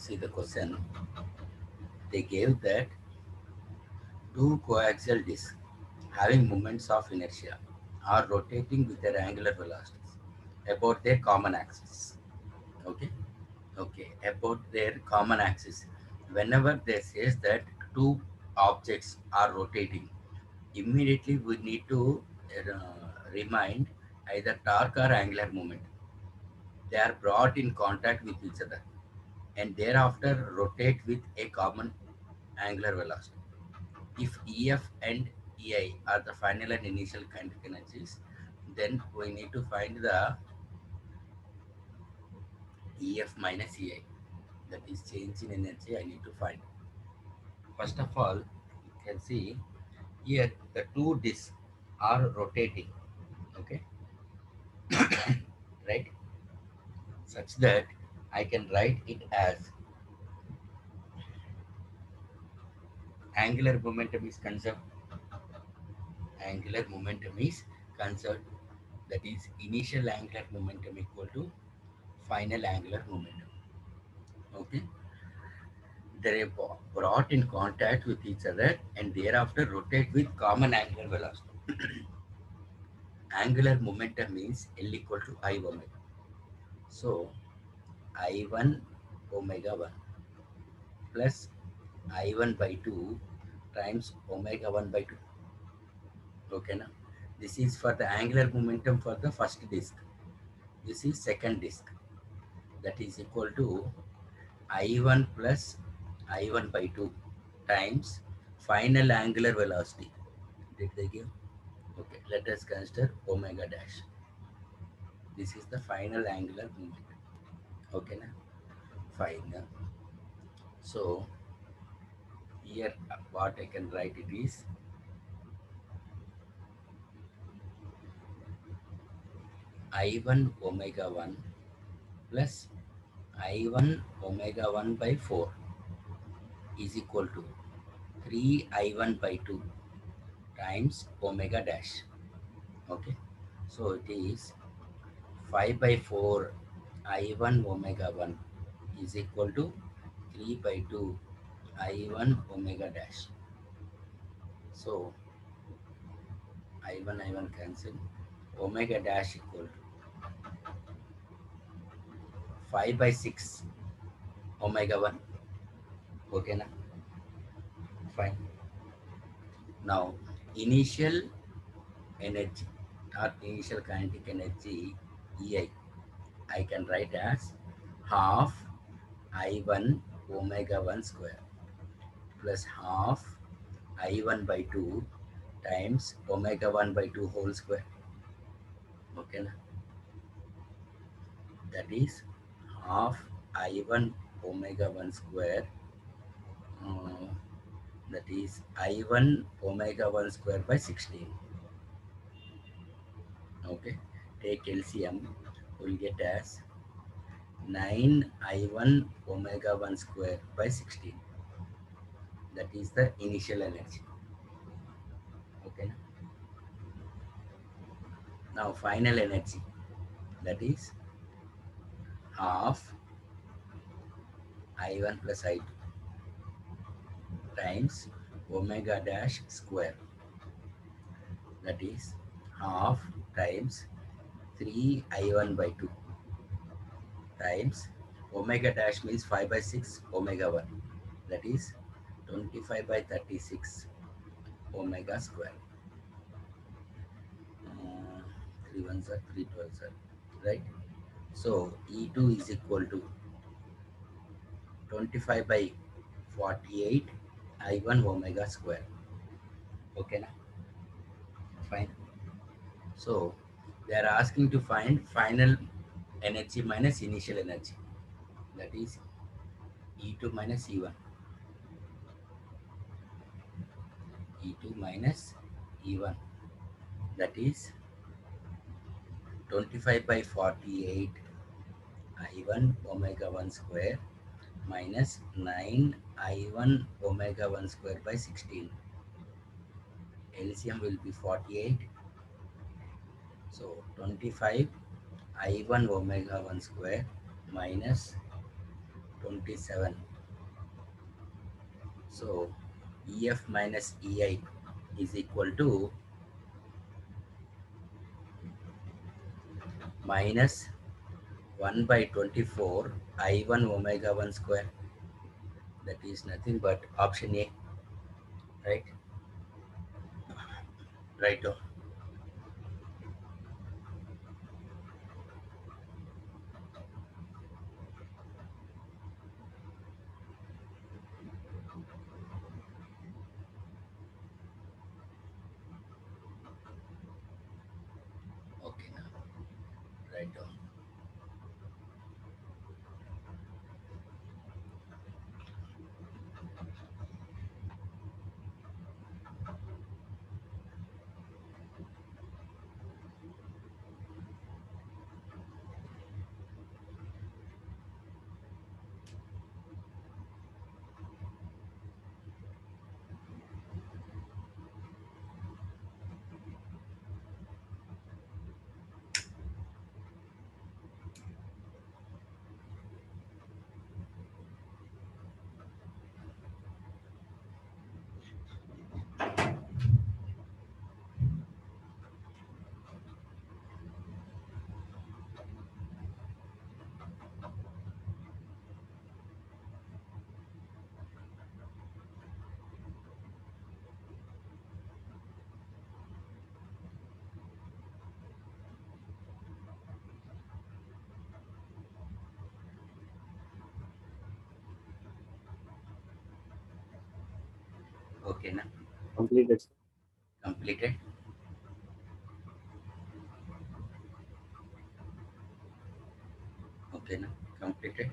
See the question. They gave that two coaxial disks having moments of inertia are rotating with their angular velocities about their common axis. Okay, okay, about their common axis. Whenever they says that two objects are rotating, immediately we need to remind either torque or angular moment. They are brought in contact with each other and thereafter rotate with a common angular velocity. If EF and EI are the final and initial kinetic energies, then we need to find the EF minus EI, that is change in energy I need to find. First of all, you can see here the two disks are rotating, okay, right, such that I can write it as angular momentum is conserved, angular momentum is conserved, that is initial angular momentum equal to final angular momentum. Okay, they are brought in contact with each other and thereafter rotate with common angular velocity. Angular momentum means L equal to I omega. So I1 omega 1 plus I1 by 2 times omega 1 by 2. Okay, now this is for the angular momentum for the first disk. This is second disk. That is equal to I1 plus I1 by 2 times final angular velocity. Did they give? Okay, let us consider omega dash. This is the final angular moment. Okay, na? Final. So here what I can write it is I1 omega 1 plus I1 omega 1 by 4 is equal to 3 I1 by 2 times omega dash. Okay, so it is 5 by 4 I1 omega 1 is equal to 3 by 2 I1 omega dash. So I1 cancel, omega dash equal to 5 by 6 omega 1. Okay, na? Fine. Now initial energy or initial kinetic energy EI I can write as half I1 omega 1 square plus half I1 by 2 times omega 1 by 2 whole square. Okay, na? That is half I1 omega 1 square, uh, that is I1 omega 1 square by 16. Okay, take LCM, we'll get as 9 I1 omega 1 square by 16. That is the initial energy. Okay, now final energy, that is half I1 plus I2 times omega dash square, that is half times 3 I1 by 2 times omega dash means 5 by 6 omega 1, that is 25 by 36 omega square. 3 ones are 3 12s are right. So E2 is equal to 25 by 48 I1 omega square. Okay, na? Fine. So they are asking to find final energy minus initial energy, that is E2 minus E1, E2 minus E1, that is 25 by 48 I1 omega 1 square minus 9 I1 omega 1 square by 16. LCM will be 48. So 25 I1 omega 1 square minus 27. So EF minus EI is equal to minus 1 by 24 I1 omega 1 square. That is nothing but option A, right? Right. Oh, okay, now. Right. Oh, okay, now. Completed. Completed. Okay, now. Completed.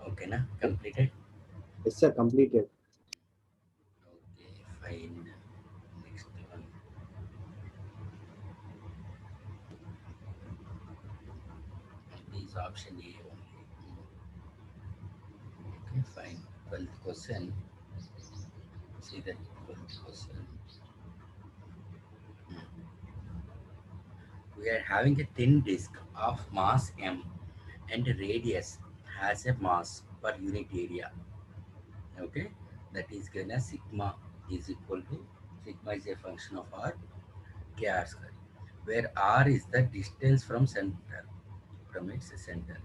Okay, now. Completed. Yes, sir. Completed. Okay, fine. Next one. Is option A only. Okay, fine. 12th question. See that 12th question. We are having a thin disk of mass m and radius has a mass per unit area. Okay, that is given as sigma is equal to sigma is a function of r k r square, where r is the distance from its center.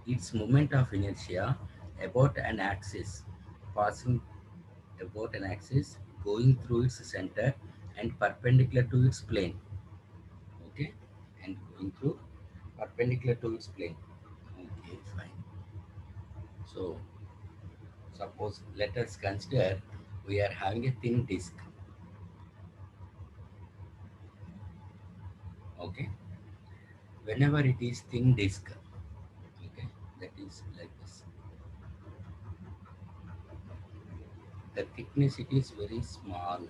Its moment of inertia about an axis passing about an axis going through its center and perpendicular to its plane. Okay, and going through perpendicular to its plane. Okay, fine. So suppose let us consider we are having a thin disk. Okay, whenever it is thin disk, okay, that is like this. The thickness it is very small.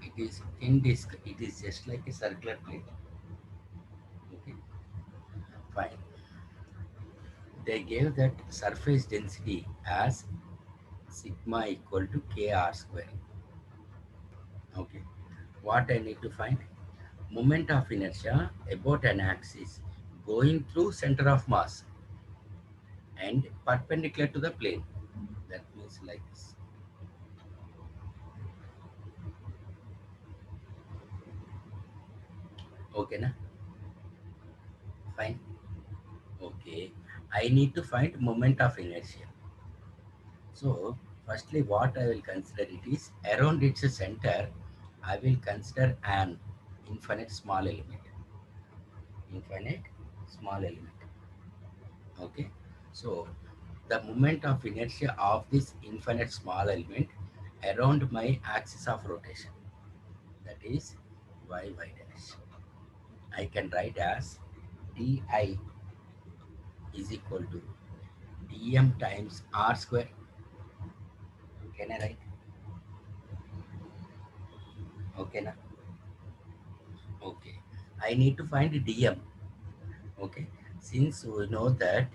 It is thin disk. It is just like a circular plate. Okay, fine. They gave that surface density as sigma equal to kr square. Okay, what I need to find? Moment of inertia about an axis going through center of mass and perpendicular to the plane. That means like this. Okay, na? Fine. Okay. I need to find moment of inertia. So, firstly, what I will consider it is around its center, I will consider an infinite small element. Infinite small element. Okay. So, the moment of inertia of this infinite small element around my axis of rotation, that is y dash. I can write as di is equal to dm times r square. Can I write? Okay, na? Okay. I need to find dm. Okay. Since we know that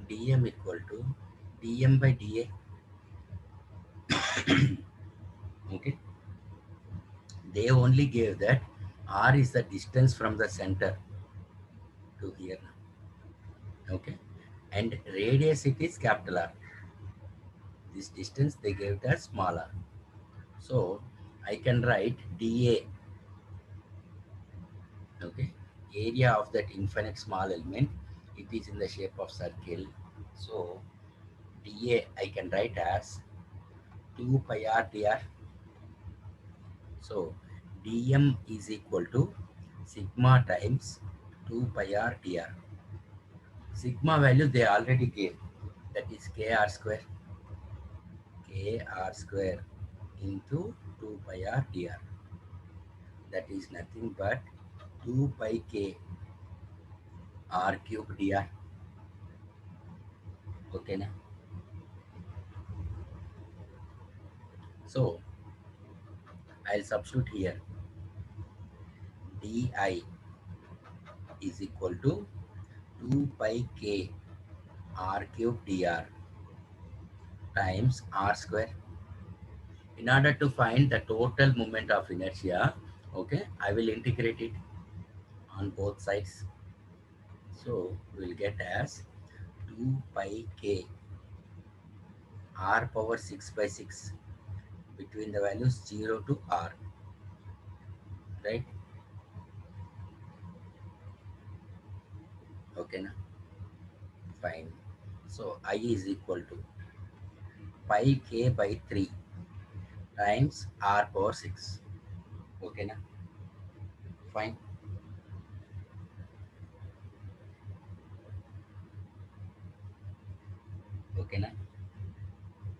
dm equal to dm by da. Okay. They only gave that r is the distance from the center to here. Okay. And radius it is capital R. This distance they gave it as small r. So I can write dA. Okay. Area of that infinite small element. It is in the shape of circle. So dA I can write as 2 pi r dr. So dm is equal to sigma times 2 pi r dr. Sigma value they already gave, that is kr square, kr square into 2 pi r dr. That is nothing but 2 pi k r cube dr. Okay, na? So I'll substitute here di is equal to 2 pi k r cube dr times r square. In order to find the total moment of inertia, okay, I will integrate it on both sides. So we'll get as 2 pi k r power 6 by 6 between the values 0 to r, right? Okay, na? Fine. So I is equal to pi k by 3 times r power 6. Okay, na? Fine. Okay, na?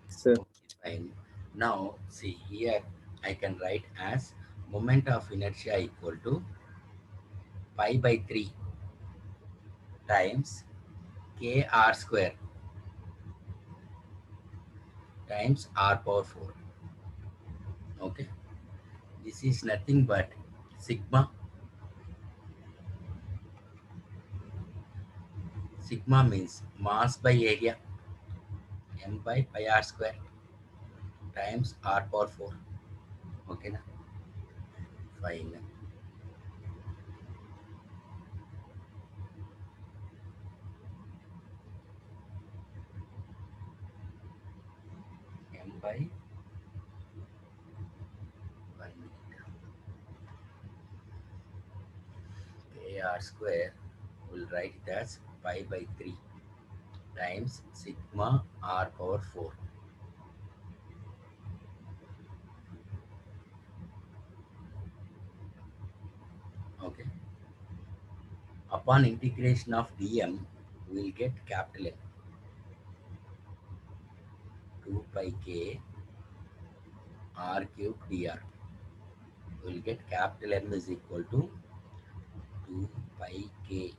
Sir. Okay, fine. Now see here I can write as moment of inertia equal to pi by 3 times kr square times r power 4. Okay, this is nothing but sigma. Sigma means mass by area, m by pi r square times r power 4. Okay, na? Fine. M by 1 minute. Ar square will write it as pi by 3 times sigma r power 4. Okay. Upon integration of dm, we will get capital M, 2 pi k r cube dr. We will get capital M is equal to 2 pi k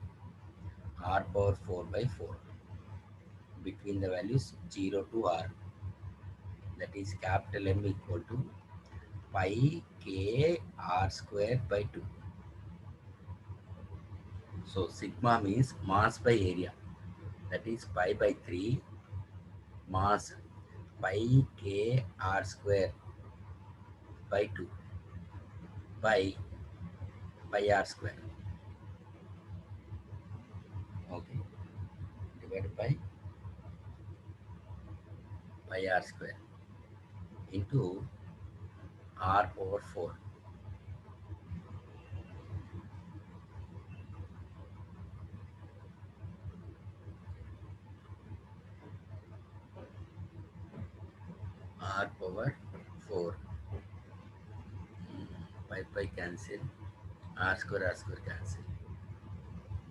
r power 4 by 4 between the values 0 to r. That is capital M equal to pi k r square by 2. So sigma means mass by area. That is pi by 3 mass pi k r square by 2 by pi r square. Okay. Divided by pi r square into r over 4. R power 4. Pi cancel. R square cancel.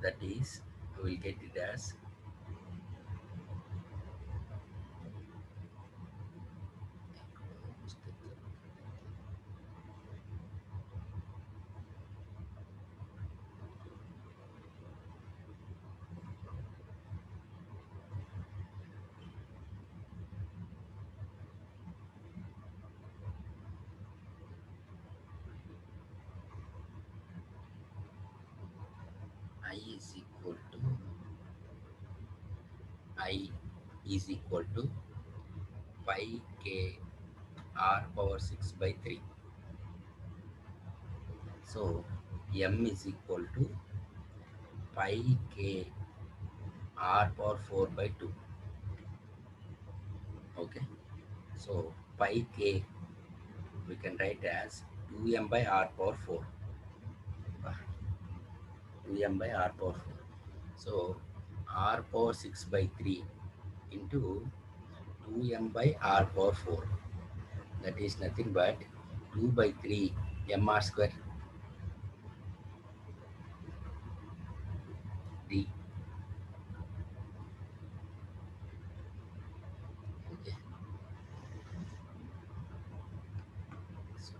That is, we will get it as I is equal to I is equal to pi k r power 6 by 3. So m is equal to pi k r power 4 by 2. Okay. So pi k we can write as 2m by r power 4. 2m by r power 4. So r power 6 by 3 into 2m by r power 4. That is nothing but 2 by 3 mr square d. Okay. So,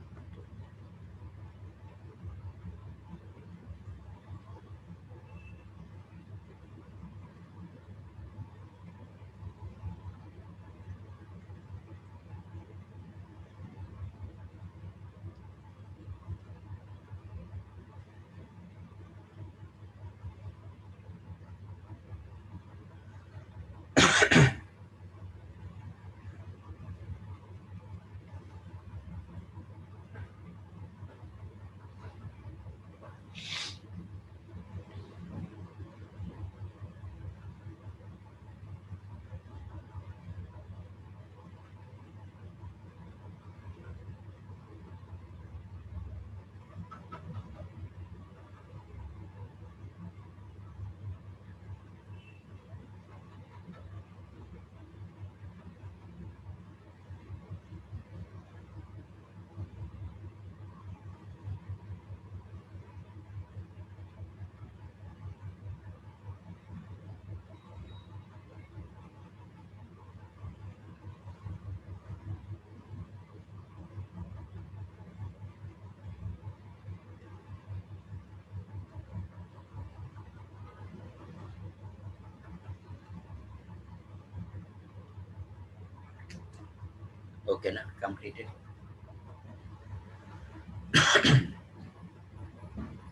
okay, now completed.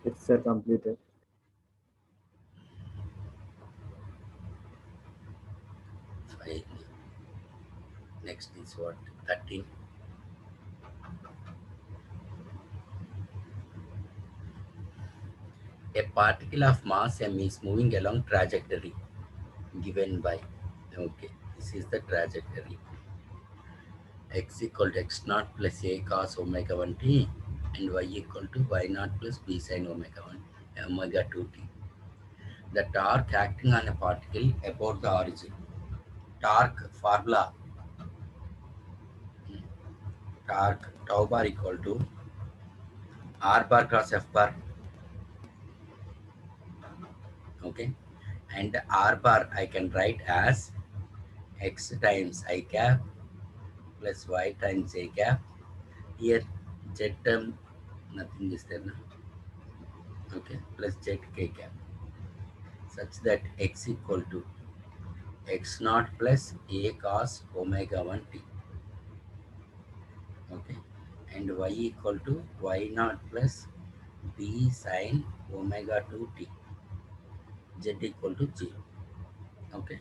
Yes, sir. Completed. Fine. Next is what? 13. A particle of mass m is moving along trajectory given by. Okay, this is the trajectory. X equal to x naught plus a cos omega 1 t and y equal to y naught plus b sin omega 1 omega 2 t. The torque acting on a particle about the origin. Torque formula, torque tau bar equal to r bar cross f bar. Okay, and r bar I can write as x times I cap plus y times a cap. Here z term nothing is there. No? Okay, plus z k cap, such that x equal to x naught plus a cos omega 1 t. Okay, and y equal to y naught plus b sin omega 2 t. Z equal to 0. Okay,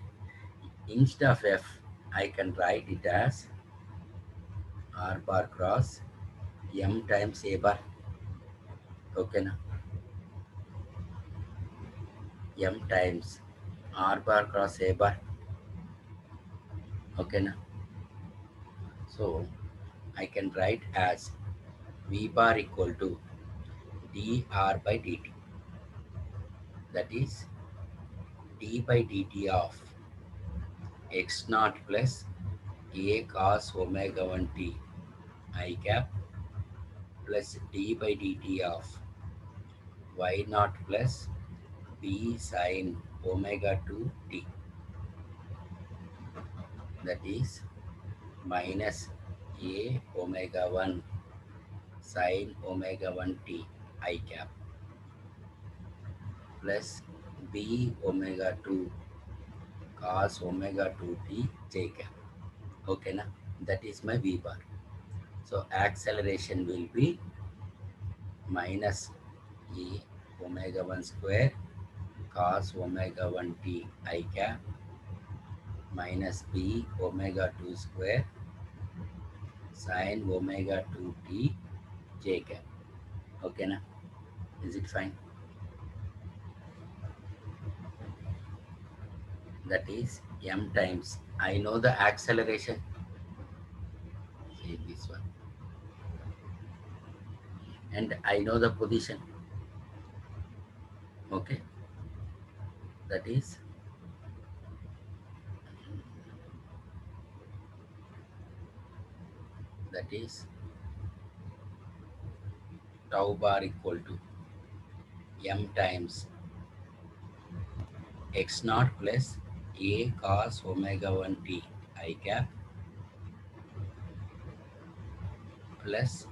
instead of f I can write it as r bar cross m times a bar. Okay, na m times r bar cross a bar. Okay, na so I can write as v bar equal to dr by dt. That is d by dt of x naught plus a cos omega 1 t I cap plus d by dt of y naught plus b sin omega 2 t. That is minus a omega 1 sin omega 1 t I cap plus b omega 2 cos omega 2 t j cap. Okay, na? That is my v bar. So acceleration will be minus e omega 1 square cos omega 1 t I cap minus b omega 2 square sin omega 2 t j cap. Okay, na? Is it fine? That is m times. I know the acceleration. See this one. And I know the position. Okay. That is that is tau bar equal to m times x naught plus a cos omega 1 t I cap plus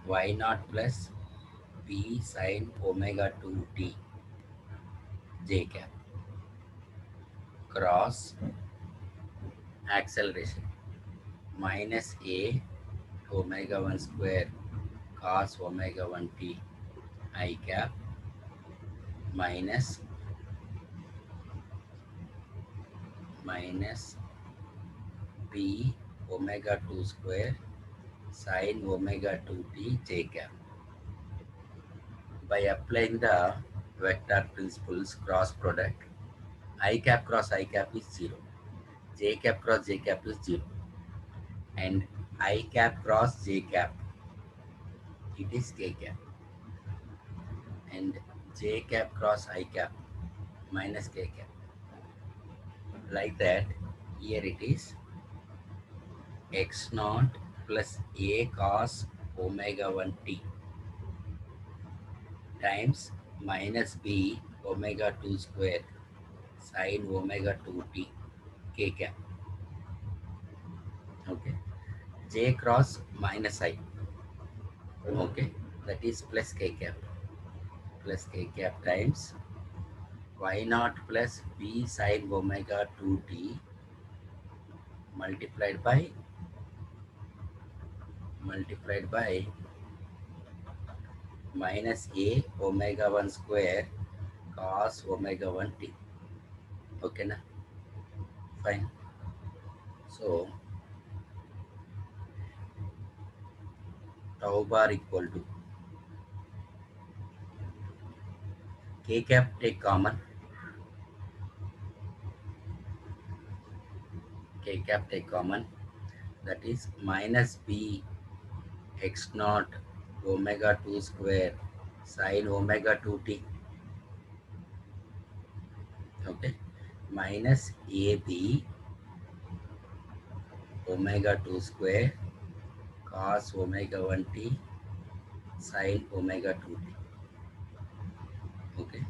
y naught plus b sin omega 2 t j cap cross acceleration minus a omega 1 square cos omega 1 t I cap minus minus b omega 2 square sin omega 2 t j cap. By applying the vector principles cross product, I cap cross I cap is 0, j cap cross j cap is 0, and I cap cross j cap, it is k cap, and j cap cross I cap minus k cap. Like that, here it is x naught plus a cos omega 1 t times minus b omega 2 square sin omega 2 t k cap. Okay, j cross minus I. Okay, that is plus k cap times y naught plus b sin omega 2t multiplied by minus a omega 1 square cos omega 1 t. Okay, na? Fine. So tau bar equal to k cap, take common, k cap take common, that is minus b x naught omega 2 square sin omega 2t. Okay, minus ab omega 2 square cos omega 1 t sin omega 2t. Okay,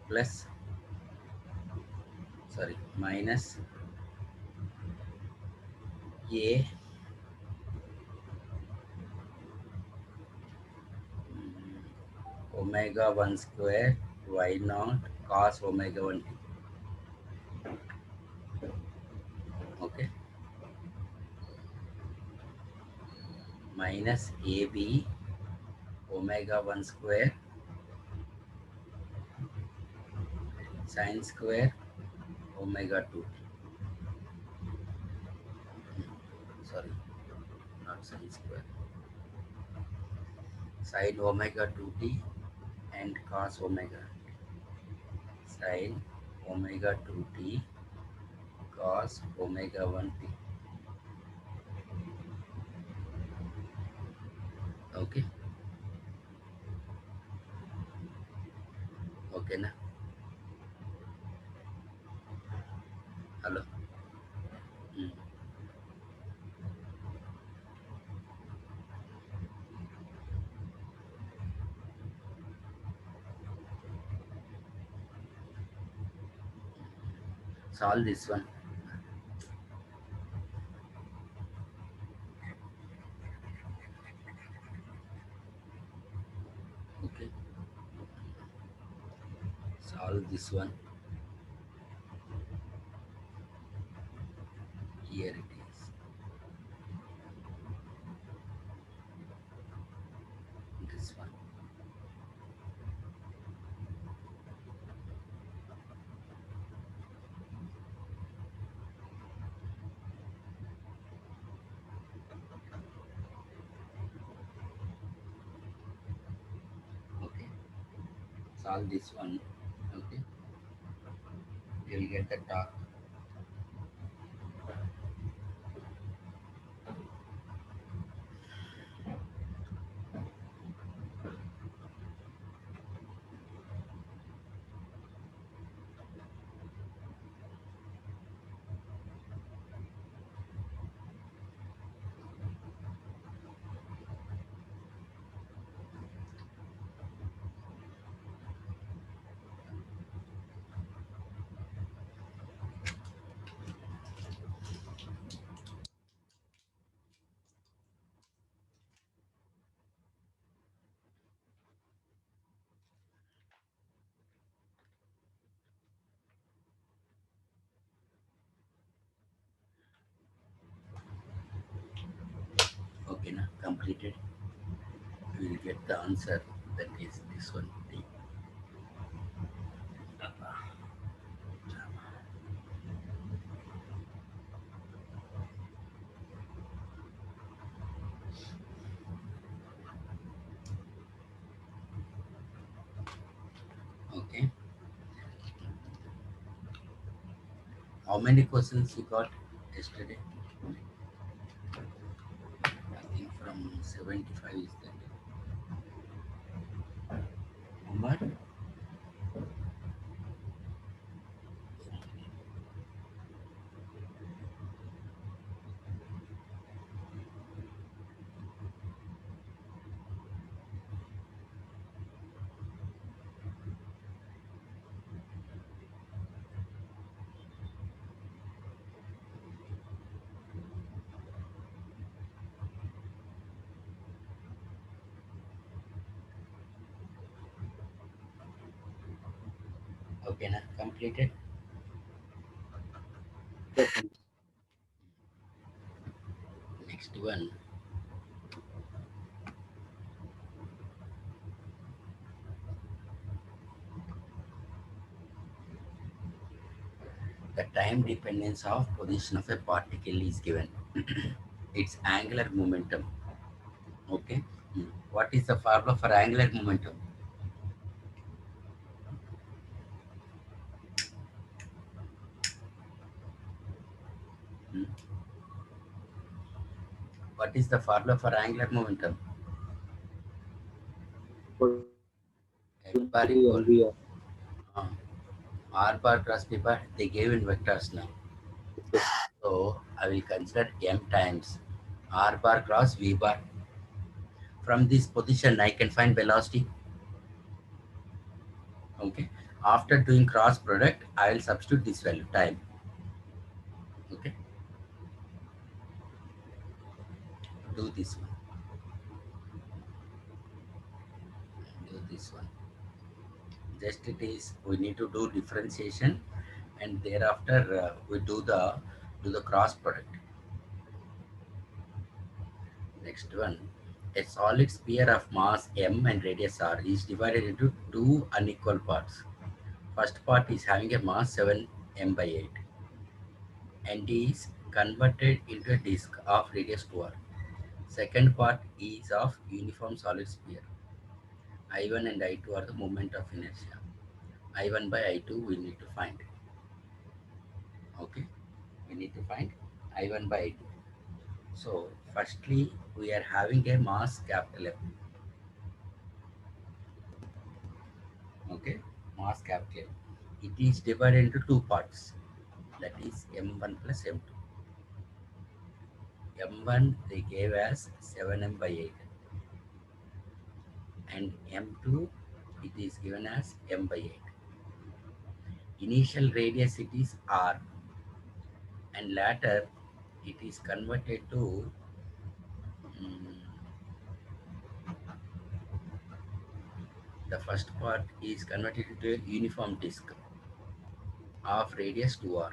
plus minus a omega 1 square y naught cos omega 1 t. Okay, minus ab omega 1 square sin square omega 2t. Sorry, not sin square, sin omega 2t and cos omega sin omega 2t cos omega 1t. Okay, okay, na? Hello. Hmm. Solve this one. Okay, solve this one. Here it is. This one. solve this one. Okay, you will get the torque. Okay, now completed. We will get the answer. That is this one. Okay. How many questions you got yesterday? I think from 75 is that. Umar? Okay, now completed. Yes, sir. Next one. The time dependence of position of a particle is given. Its angular momentum. Okay. What is the formula for angular momentum? Hmm. What is the formula for angular momentum? F Position bar to equal LVR. uh, R bar cross P bar. They gave in vectors now. Yes, So I will consider M times R bar cross V bar. From this position, I can find velocity. Okay. After doing cross product, I will substitute this value time. Okay. Do this one. Do this one. Just it is we need to do differentiation, and thereafter we do the cross product. Next one. A solid sphere of mass m and radius r is divided into two unequal parts. First part is having a mass 7 m by 8 and is converted into a disk of radius 2r. Second part is of uniform solid sphere. I1 and I2 are the moment of inertia. I1 by I2 we need to find. Okay, we need to find I1 by I2. So, firstly, we are having a mass capital M. Okay, mass capital M. It is divided into two parts. That is M1 plus M2. M1 they gave as 7m by 8, and M2 it is given as m by 8. Initial radius it is r, and later it is converted to mm, the first part is converted into a uniform disk of radius 2r.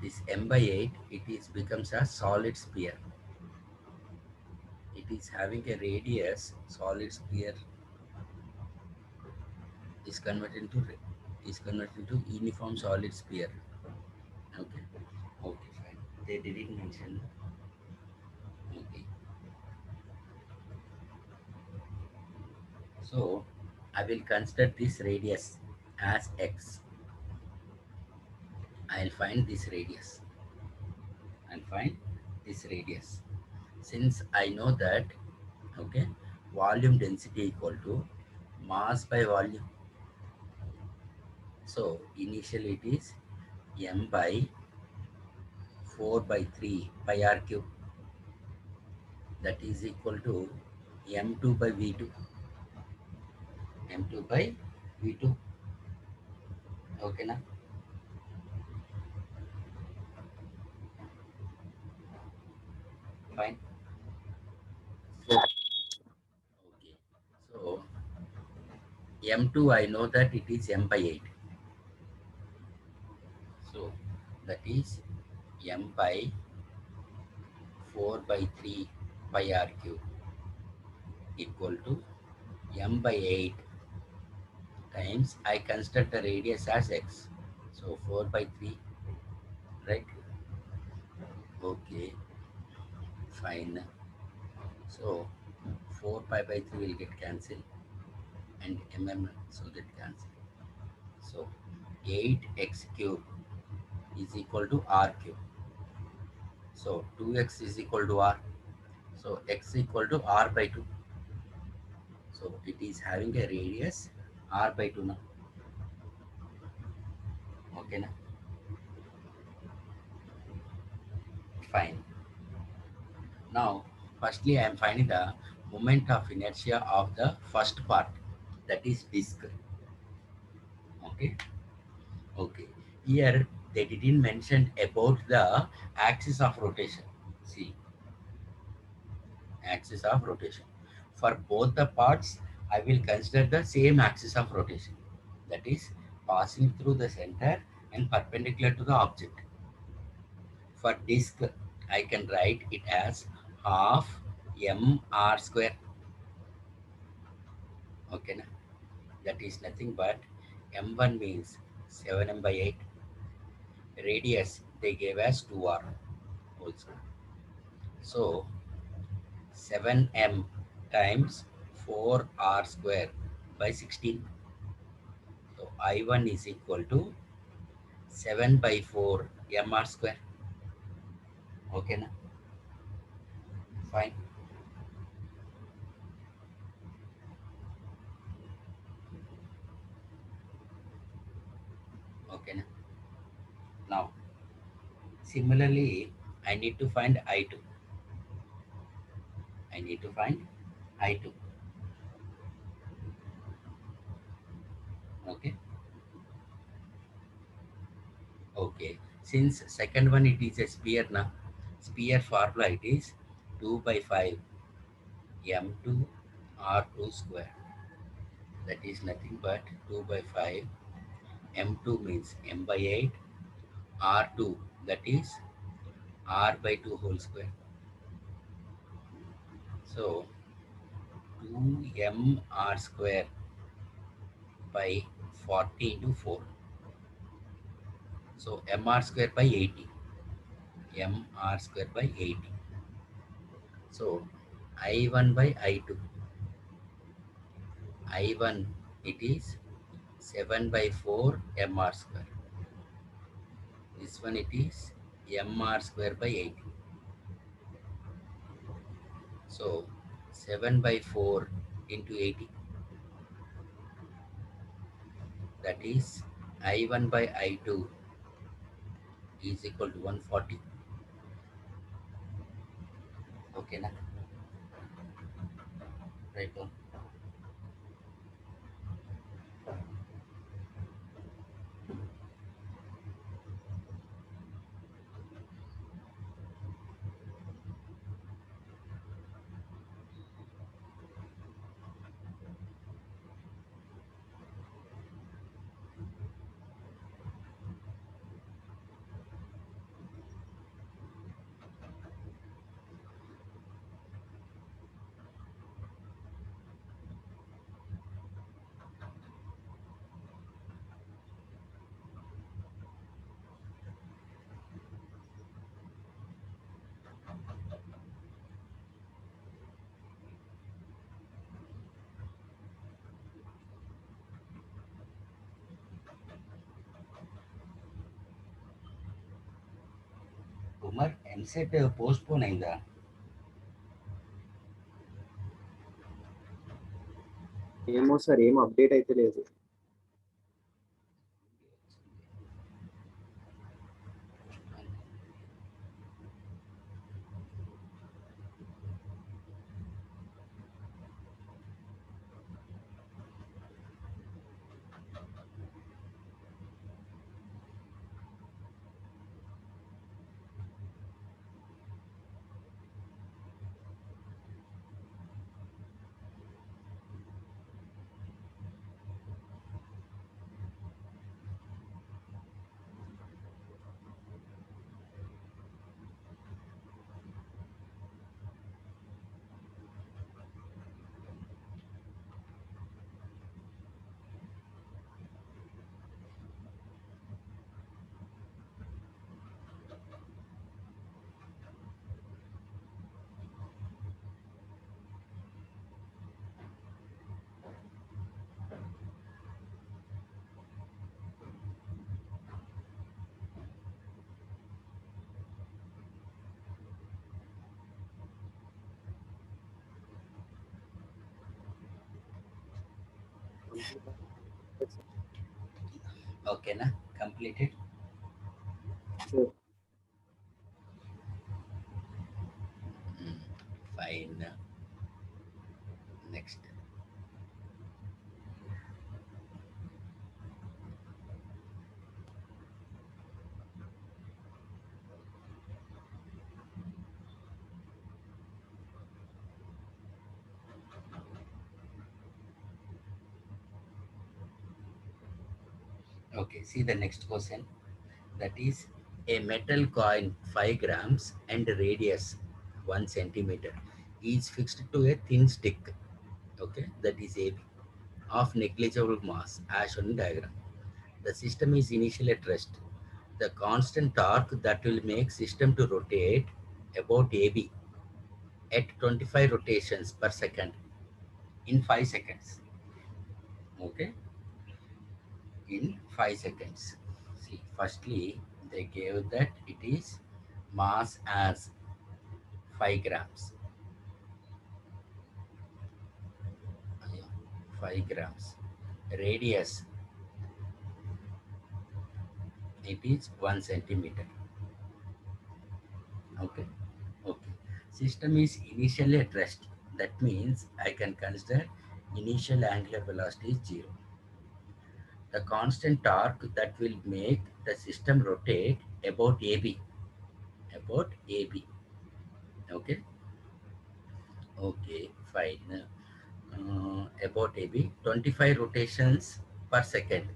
This m by 8 it is becomes a solid sphere. It is having a radius. Solid sphere is converted into uniform solid sphere. Okay. Okay, fine. They didn't mention. Okay. So I will consider this radius as x. I'll find this radius. I'll find this radius. Since I know that, okay, volume density equal to mass by volume. So initially it is m by 4 by 3 pi r cube, that is equal to m2 by v2, m2 by v2. Okay na? Fine. Yes. Okay. So m2 I know that it is m by 8. So that is m by 4 by 3 pi r cube equal to m by 8 times I consider the radius as x. So 4 by 3, right? Okay, fine. So 4 pi by 3 will get cancelled and so get cancelled. So 8x cube is equal to r cube. So 2x is equal to r. So x equal to r by 2. So it is having a radius r by 2 now. Okay, na? Fine. Now, firstly, I am finding the moment of inertia of the first part, that is disk. Okay, okay. Here they didn't mention about the axis of rotation. See, axis of rotation. For both the parts, I will consider the same axis of rotation. That is passing through the center and perpendicular to the object. For disk, I can write it as half m r square. Okay, na? That is nothing but m1 means 7m by 8. Radius they gave as 2r also. So 7m times 4r square by 16. So I1 is equal to 7 by 4 mr square. Okay, na? Fine. Okay, na? Now similarly I need to find I2. I need to find I2. Okay. Okay. Since second one it is a sphere now. Sphere formula it is 2 by 5 m2 r2 square. That is nothing but 2 by 5. M2 means m by 8. R2 that is r by 2 whole square. So 2 mr square by 40 into 4. So mr square by 80. Mr square by 80. So I1 by I2. I1 it is 7 by 4 mr square. This one it is mr square by 80. So 7 by 4 into 80, that is I1 by I2 is equal to 140. Okay, na? Right on. Umar EAMCET postpone అయిందా? ఏమో sir, ఏం update అయితే లేదు. ఓకేనా, completed. Sir fine. Next. Okay, see the next question. That is, a metal coin 5 grams and radius 1 centimeter is fixed to a thin stick, okay, that is AB, of negligible mass as shown in diagram. The system is initially at rest. The constant torque that will make system to rotate about AB at 25 rotations per second in 5 seconds. Okay, in 5 seconds. See, firstly, they gave that it is mass as 5 grams. Yeah, 5 grams. Radius, it is 1 centimeter. Okay, okay. System is initially at rest. That means I can consider initial angular velocity is 0. The constant torque that will make the system rotate about AB. About AB. Okay, okay, fine. About AB, 25 rotations per second.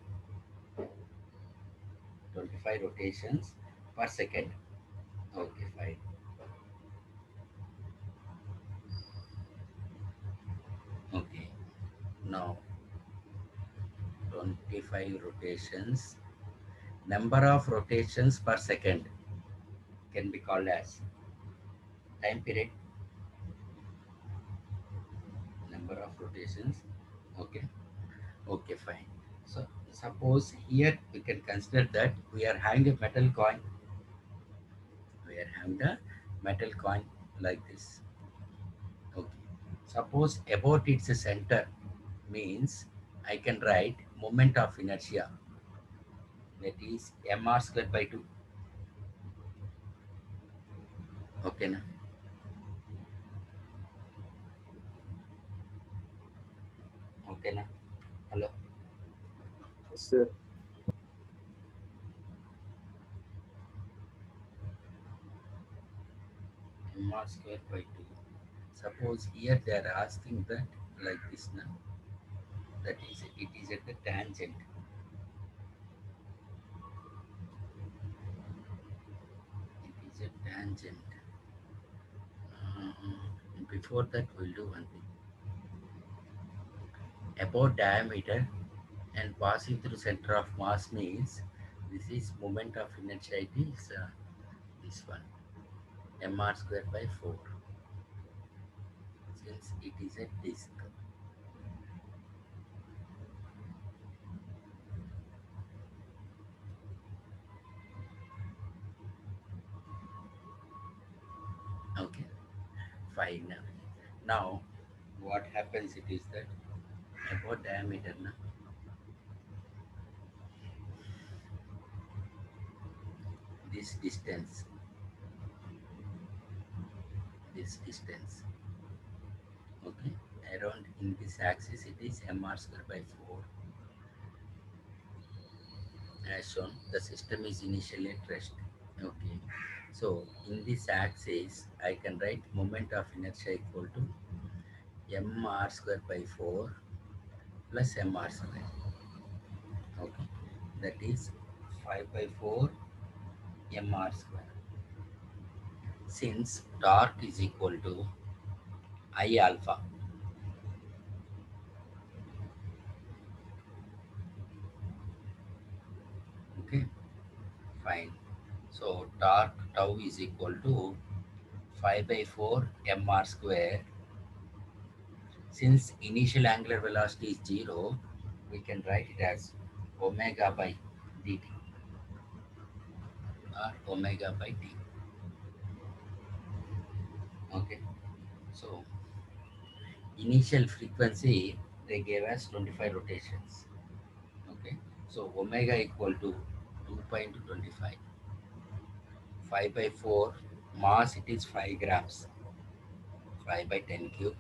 25 rotations per second. Okay, fine. Okay, now 25 rotations. Number of rotations per second can be called as time period. Number of rotations. Okay, okay, fine. So suppose here we can consider that we are having a metal coin. We are having a metal coin like this. Okay. Suppose about its center means I can write moment of inertia, that is mr square by 2. Okay na? Okay na? Hello? Sir Mr square by 2. Suppose here they are asking that like this na, that is it is at the tangent. It is a tangent. Before that we'll do one thing. About diameter and passing through center of mass means this is moment of inertia, it is this one, mr square by 4, since it is a disk. Fine. Now, what happens it is that about diameter, na, this distance, this distance, okay, around in this axis it is mr square by 4 as shown. The system is initially at rest. Okay, so in this axis, I can write moment of inertia equal to mr square by 4 plus mr square. Okay, that is 5 by 4 mr square. Since torque is equal to I alpha, okay, fine. So torque tau is equal to 5 by 4 mr square. Since initial angular velocity is 0, we can write it as omega by dt or omega by t. Okay, so initial frequency they gave us 25 rotations. Okay, so omega equal to 2 pi into 25, 5 by 4, mass it is 5 grams, 5 by 10 cube,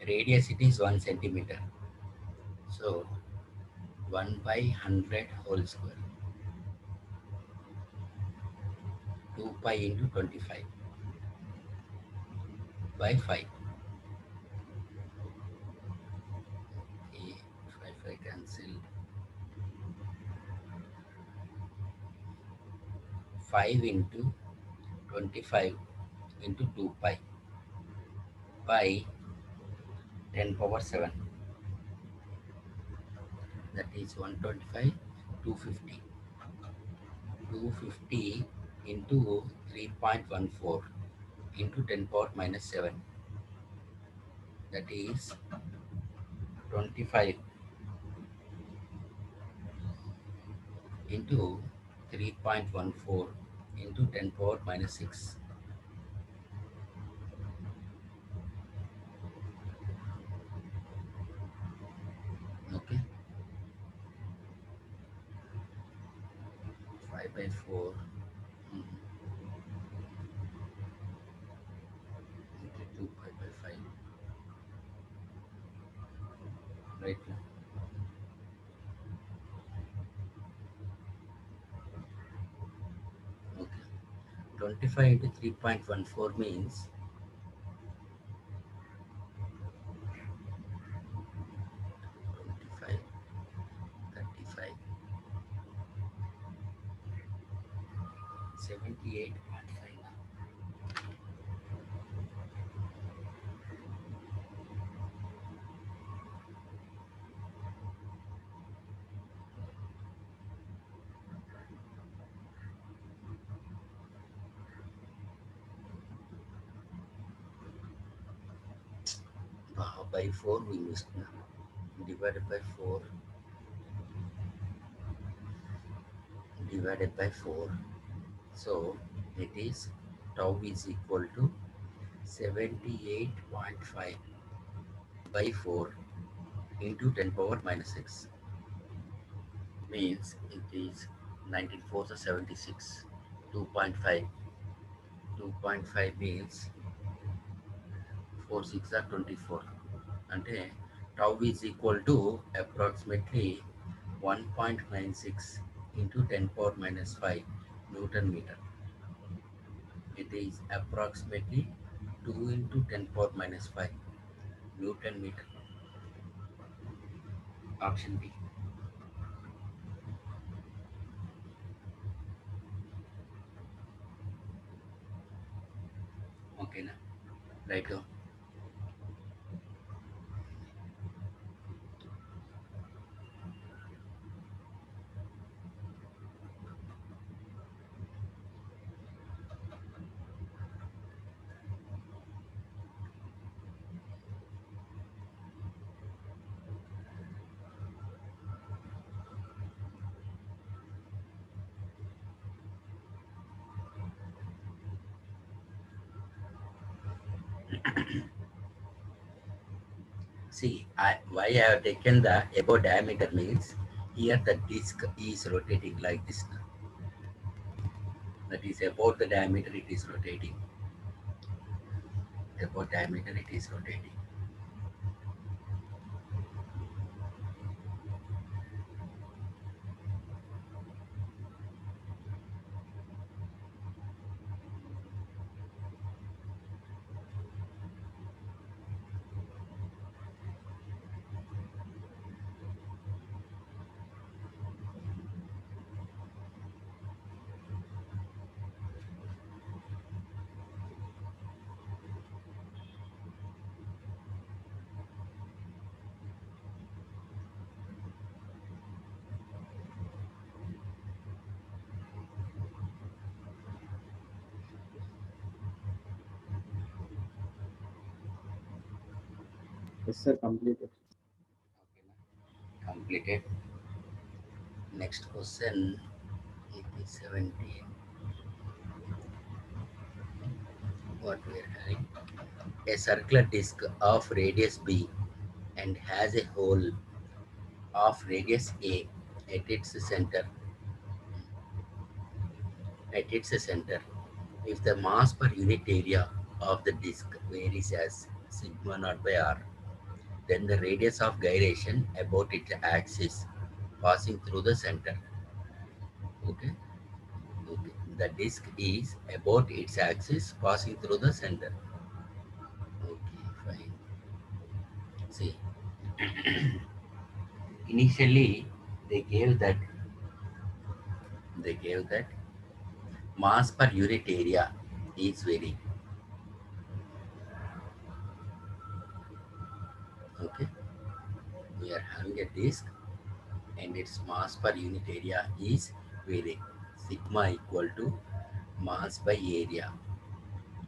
radius it is 1 centimeter, so 1 by 100 whole square, 2 pi into 25 by 5. Okay, if I cancel 5 into 25 into 2 pi by 10 power 7, that is 125, 250, 250 into 3.14 into 10 power minus 7, that is 25 into 3.14 into 10 power minus 6. Okay, 5 by 4 into 2 pi by 5, right now. Okay, 25 into 3.14 means 25, 35, 78.5. By 4 we missed now. Divided by 4, divided by 4. So it is tau is equal to 78.5 by 4 into 10 power minus 6, means it is 19 fours are 76, 2.5, 2.5 means 4 6 are 24, అంటే tau is equal to approximately 1.96 into 10 power minus 5 Newton meter. It is approximately 2 into 10 power minus 5 Newton meter. Option B. Okay, na? Right go. See, why I have taken the above diameter means here the disc is rotating like this. That is about the diameter it is rotating. About diameter it is rotating. Yes, sir. Completed. Completed. Next question, it is 17. What we are having? A circular disc of radius b and has a hole of radius a at its center. At its center, if the mass per unit area of the disc varies as sigma naught by r, then the radius of gyration about its axis passing through the center. Okay, okay. The disc is about its axis passing through the center. Okay, fine. See, initially they gave that they gave that mass per unit area is varying. Okay, we are having a disc and its mass per unit area is varying. Sigma equal to mass by area.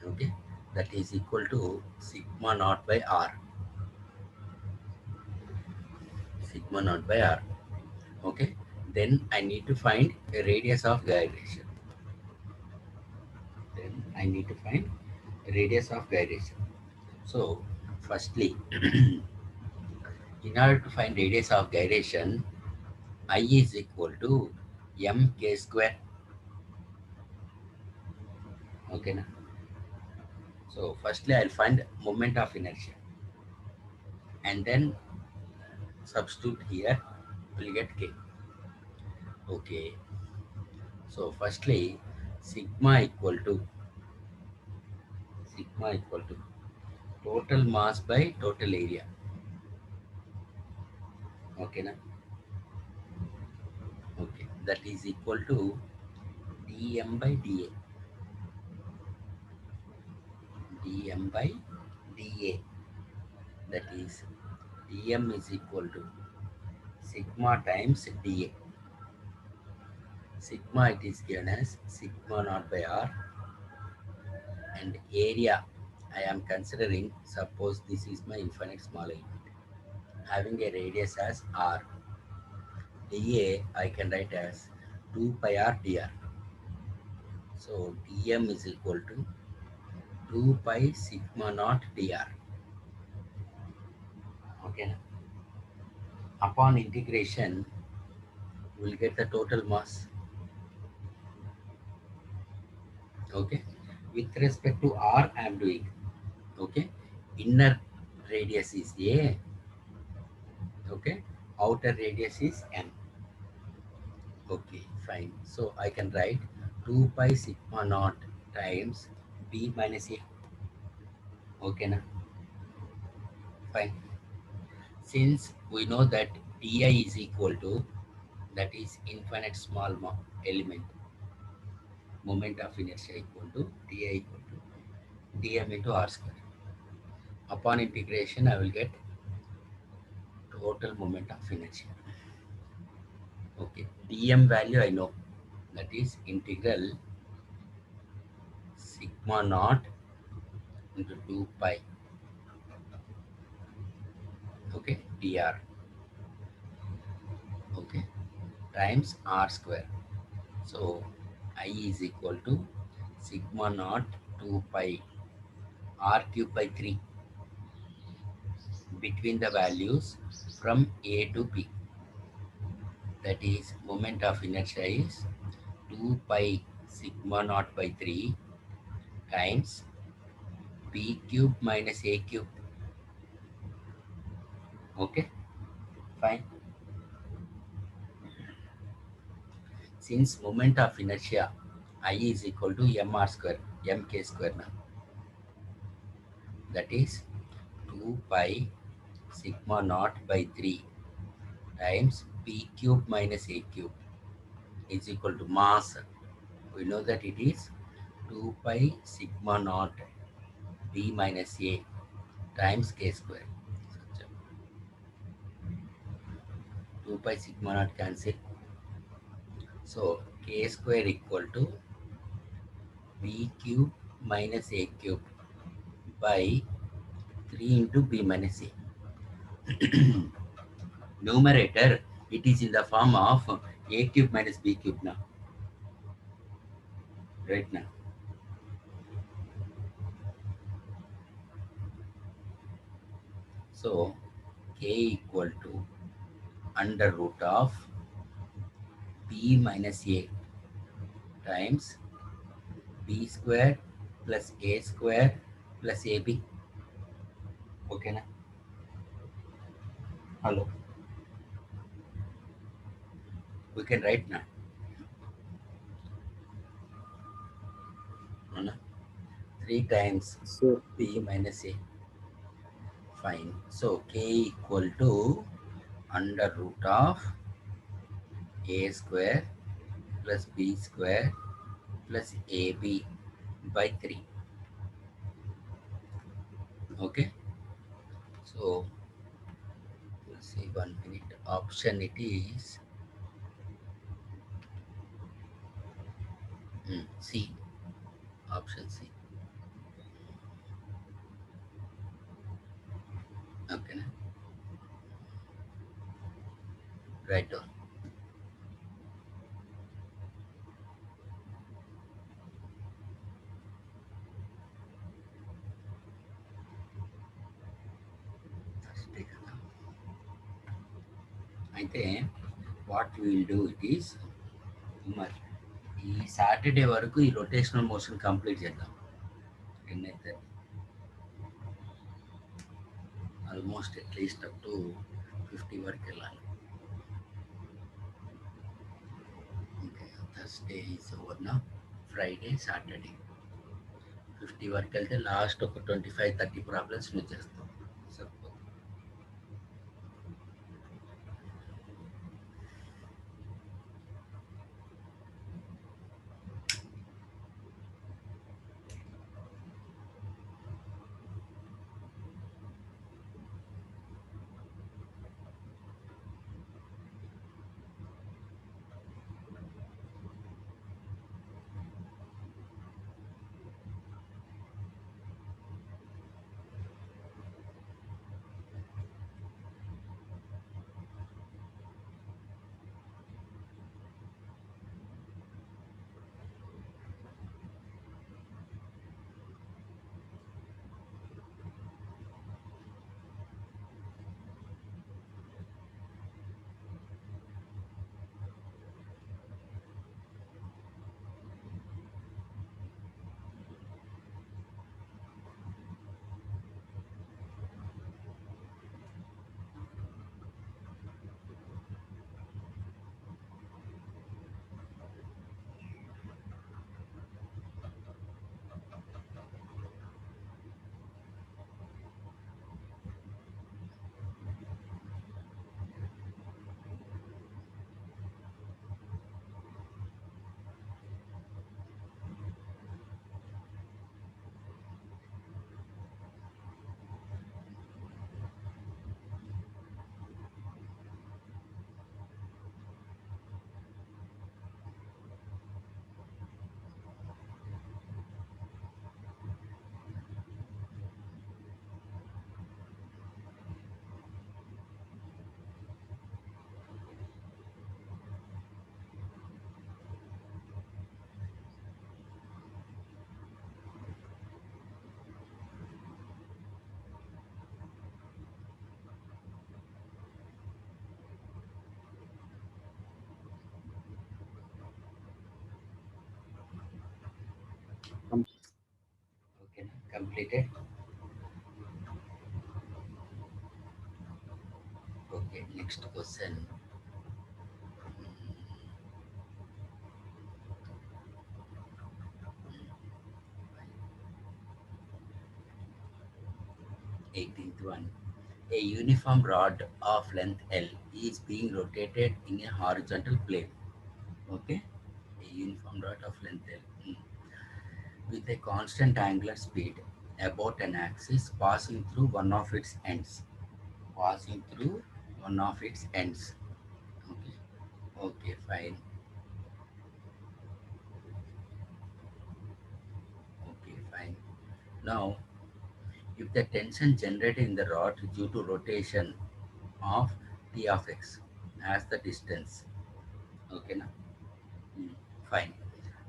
Okay, that is equal to sigma naught by r. Sigma naught by r. Okay, then I need to find a radius of gyration. Then I need to find radius of gyration. So, firstly, in order to find radius of gyration, I is equal to mk square. Okay, na? So, firstly, I'll find moment of inertia and then substitute here, we'll get k. Okay, so firstly, sigma equal to sigma equal to total mass by total area. Okay, na? Okay, that is equal to dm by dA. dm by dA. That is dm is equal to sigma times dA. Sigma it is given as sigma naught by r, and area I am considering, suppose this is my infinite small element having a radius as r. dA I can write as 2 pi r dr. So dm is equal to 2 pi sigma naught dr. Okay. Upon integration, we'll get the total mass. Okay. With respect to r, I am doing. Okay. Inner radius is a. Okay. Outer radius is m. Okay. Fine. So I can write 2 pi sigma naught times b minus a. Okay. Na? Fine. Since we know that di is equal to, that is infinite small element, moment of inertia equal to di equal to dm into r square. Upon integration, I will get total moment of inertia. Okay, dm value I know, that is integral sigma naught into 2 pi, okay, dr, okay, times r square. So I is equal to sigma naught 2 pi r cube by 3 between the values from A to B. That is, moment of inertia is 2 pi sigma naught by 3 times B cube minus A cube. Okay, fine. Since moment of inertia I is equal to mr square, mk square now. That is 2 pi sigma naught by 3 times p cube minus a cube is equal to mass. We know that it is 2 pi sigma naught b minus a times k square. 2 pi sigma naught cancel. So k square equal to b cube minus a cube by 3 into b minus a. Numerator, it is in the form of a cube minus b cube now. Right now. So k equal to under root of b minus a times b square plus a square plus ab. Okay na? Hello. We can write now. No, no. 3 times Sir, b minus a. Fine. So k equal to under root of a square plus b square plus ab by 3. Okay. So we'll see 1 minute. Option it is C. Option C. Okay. Na? Right on. అయితే what will do it is మరి ఈ Saturday వరకు ఈ rotational motion complete చేద్దాం. ఎన్నైతే almost at least up to 50 వరకు వెళ్ళాలి. Okay, Thursday is over నా. ఫ్రైడే సాటర్డే 50 వరకు వెళ్తే లాస్ట్ ఒక 25-30 ప్రాబ్లమ్స్ నువ్వు చేస్తావు. సరిపోతుంది. completed. Okay, next question. 18th one. A uniform rod of length L is being rotated in a horizontal plane. Okay, a uniform rod of length L with a constant angular speed about an axis passing through one of its ends. Passing through one of its ends. Okay, okay, fine. Okay, fine. Now, if the tension generated in the rod due to rotation of T of x as the distance, okay, now, fine.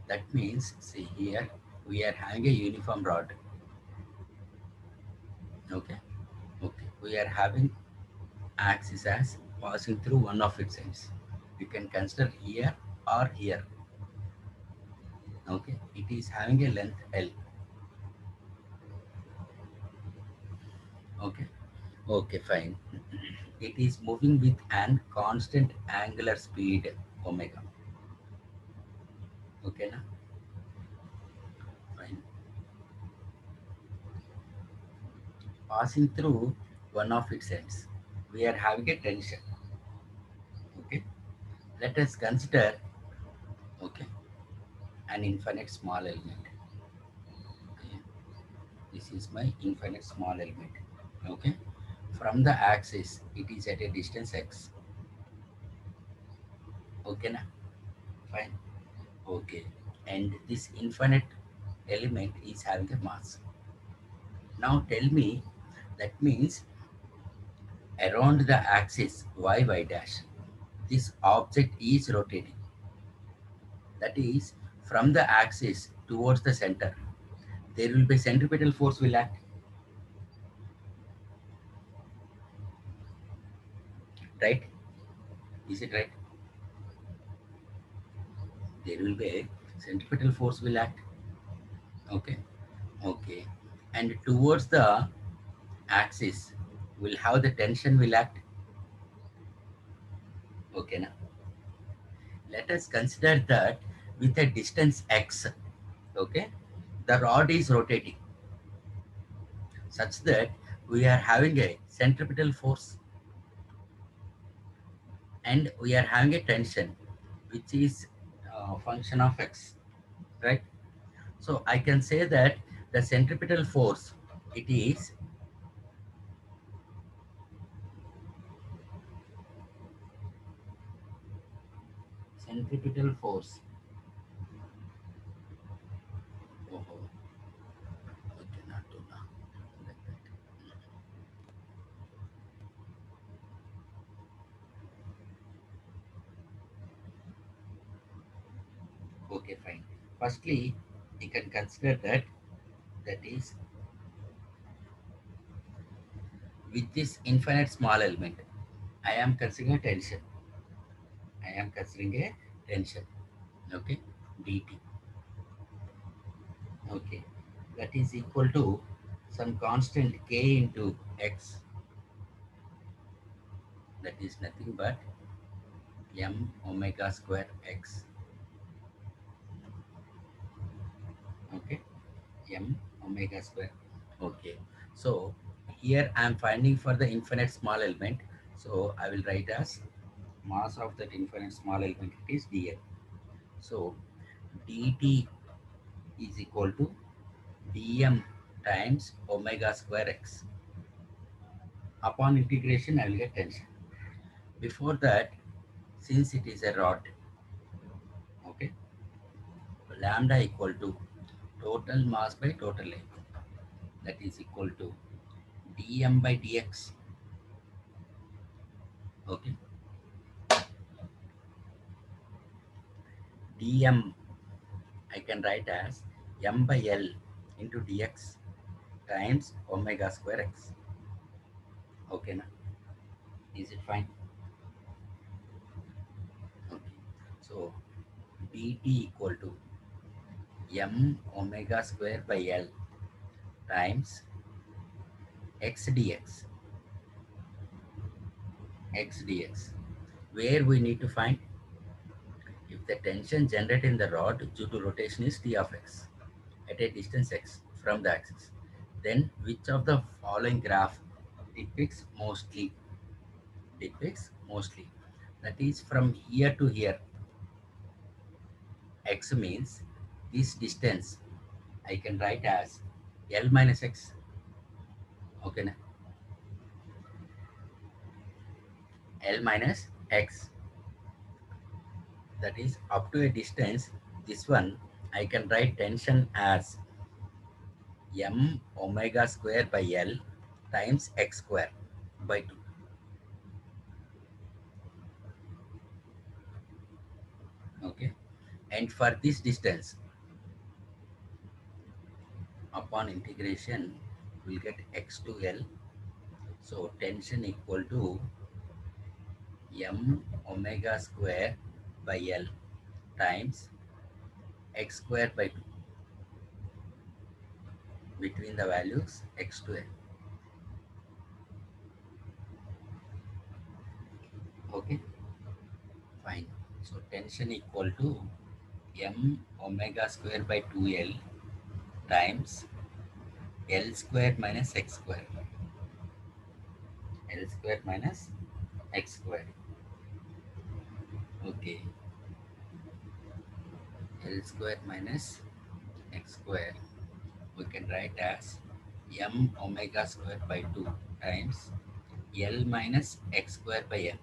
That means, see here, we are having a uniform rod, okay, okay. We are having axis as passing through one of its ends. You can consider here or here, okay. It is having a length L, okay, okay, fine. It is moving with an constant angular speed omega, okay, now, fine. Passing through one of its ends. We are having a tension. Okay. Let us consider, okay, an infinite small element. Okay. This is my infinite small element. Okay. From the axis, it is at a distance x. Okay, na? Fine. Okay. And this infinite element is having a mass. Now tell me, that means around the axis y dash, this object is rotating. That is, from the axis towards the center, there will be centripetal force will act, right? Is it right? There will be a centripetal force will act. Okay, okay. And towards the axis, will have the tension will act. Okay, now let us consider that with a distance x, okay, the rod is rotating such that we are having a centripetal force and we are having a tension which is a function of x, right? So I can say that the centripetal force, it is centripetal force. Oh, I cannot do now. Like that. Okay, fine. Firstly, you can consider that, that is, with this infinite small element, I am considering a tension. I am considering a tension. Okay, dt. Okay, that is equal to some constant k into x. That is nothing but m omega square x. Okay, m omega square. Okay, so here I am finding for the infinite small element. So I will write as mass of that infinite small element, it is dl. So dt is equal to dm times omega square x. Upon integration, I will get tension. Before that, since it is a rod, okay, lambda equal to total mass by total length. That is equal to dm by dx. Okay, dm I can write as m by l into dx times omega square x. Okay, now is it fine? Okay, so dt equal to m omega square by l times x dx, x dx, where we need to find if the tension generated in the rod due to rotation is T of x at a distance x from the axis, then which of the following graph depicts mostly? Depicts mostly. That is from here to here. X means this distance I can write as L minus x. Okay, na? L minus x. That is up to a distance. This one I can write tension as m omega square by L times x square by 2. Okay, and for this distance, upon integration, we'll get x to L. So tension equal to m omega square by L times x square by 2 between the values x to L. Okay, fine. So tension equal to m omega square by 2L times L square minus x square. L square minus x square. Okay, L square minus x square we can write as m omega square by 2 times L minus x square by m.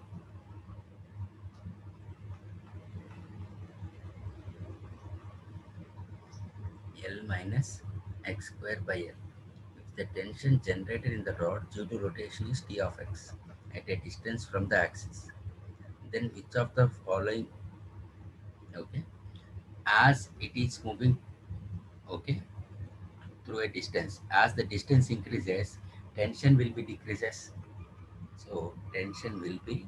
L minus x square by L. If the tension generated in the rod due to rotation is T of x at a distance from the axis, then which of the following, okay, as it is moving, okay, through a distance, as the distance increases, tension will be decreases. So tension will be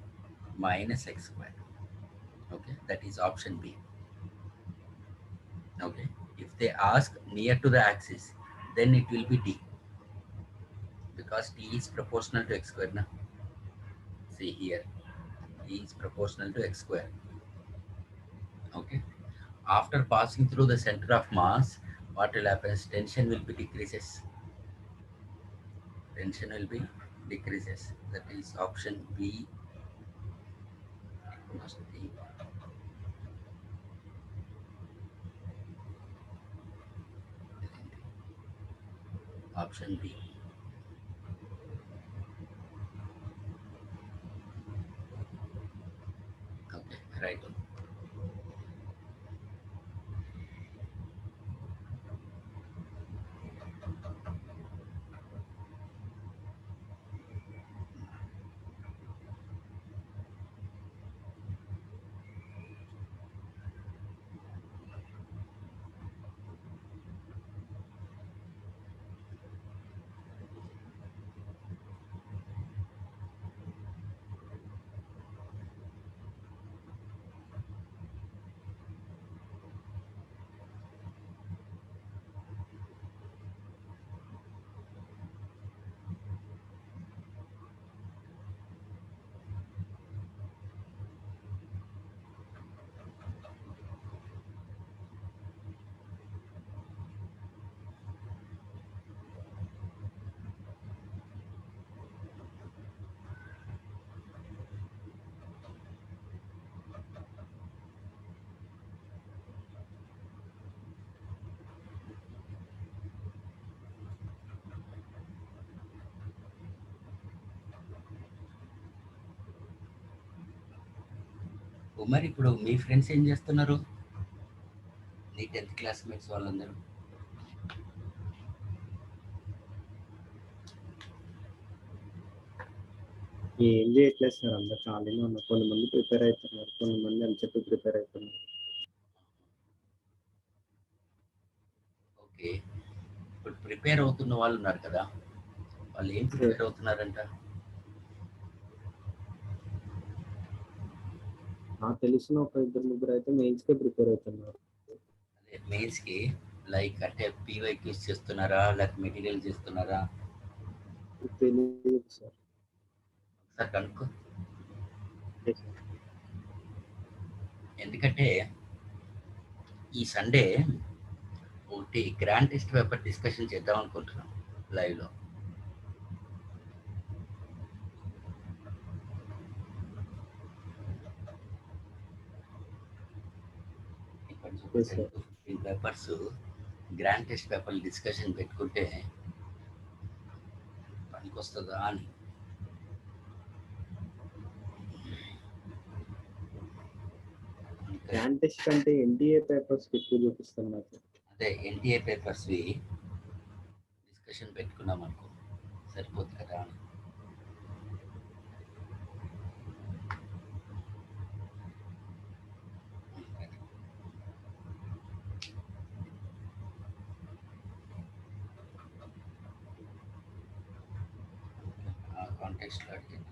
minus x square. Okay, that is option B. Okay, if they ask near to the axis, then it will be D, because T is proportional to x square. Now, see here, T is proportional to x square. Okay, after passing through the center of mass, what will happen? Tension will be decreases. Tension will be decreases. That is option B. It must be option B. Okay, right. Umar, ఇప్పుడు మీ friends ఏం చేస్తున్నారు? నీ 10th classmates వాళ్ళందరూ? ఏం చేయట్లేదు sir, అందరు ఖాళీగా ఉన్నారు. కొంతమంది ప్రిపేర్ అవుతున్నారు, కొంతమంది ఎంసెట్ ప్రిపేర్ అవుతున్నారు. ఓకే, ఇప్పుడు ప్రిపేర్ అవుతున్న వాళ్ళు ఉన్నారు కదా, వాళ్ళు ఏం ప్రిపేర్ అవుతున్నారంట? నాకు తెలిసిన ఒక 2-3 అయితే మెయిన్స్కే ప్రిపేర్ అవుతున్నారు. అదే మెయిన్స్కి లైక్ అంటే పీవైక్యూస్ చేస్తున్నారా లేక మెటీరియల్ చేస్తున్నారా? తెలియదు సార్. ఒకసారి కనుక్కో. Okay sir. ఎందుకంటే ఈ సండే ఒకటి గ్రాండ్ టెస్ట్ పేపర్ డిస్కషన్ చేద్దాం అనుకుంటున్నాం లైవ్లో. ఇక్కడ నుంచి ఓకే ఒక 10 sir. to 15 papers grand test paper discussion పెట్టుకుంటే పనికొస్తుందా అని. గ్రాండ్ టెస్ట్ కంటే ఎన్టీఏ పేపర్స్ ఎక్కువ చూపిస్తున్నారు సార్. అదే ఎన్టీఏ పేపర్స్వి డిస్కషన్ పెట్టుకున్నాం అనుకో సరిపోతుంది కదా అని. ఆ కాంటెక్స్ట్లో అడిగాను.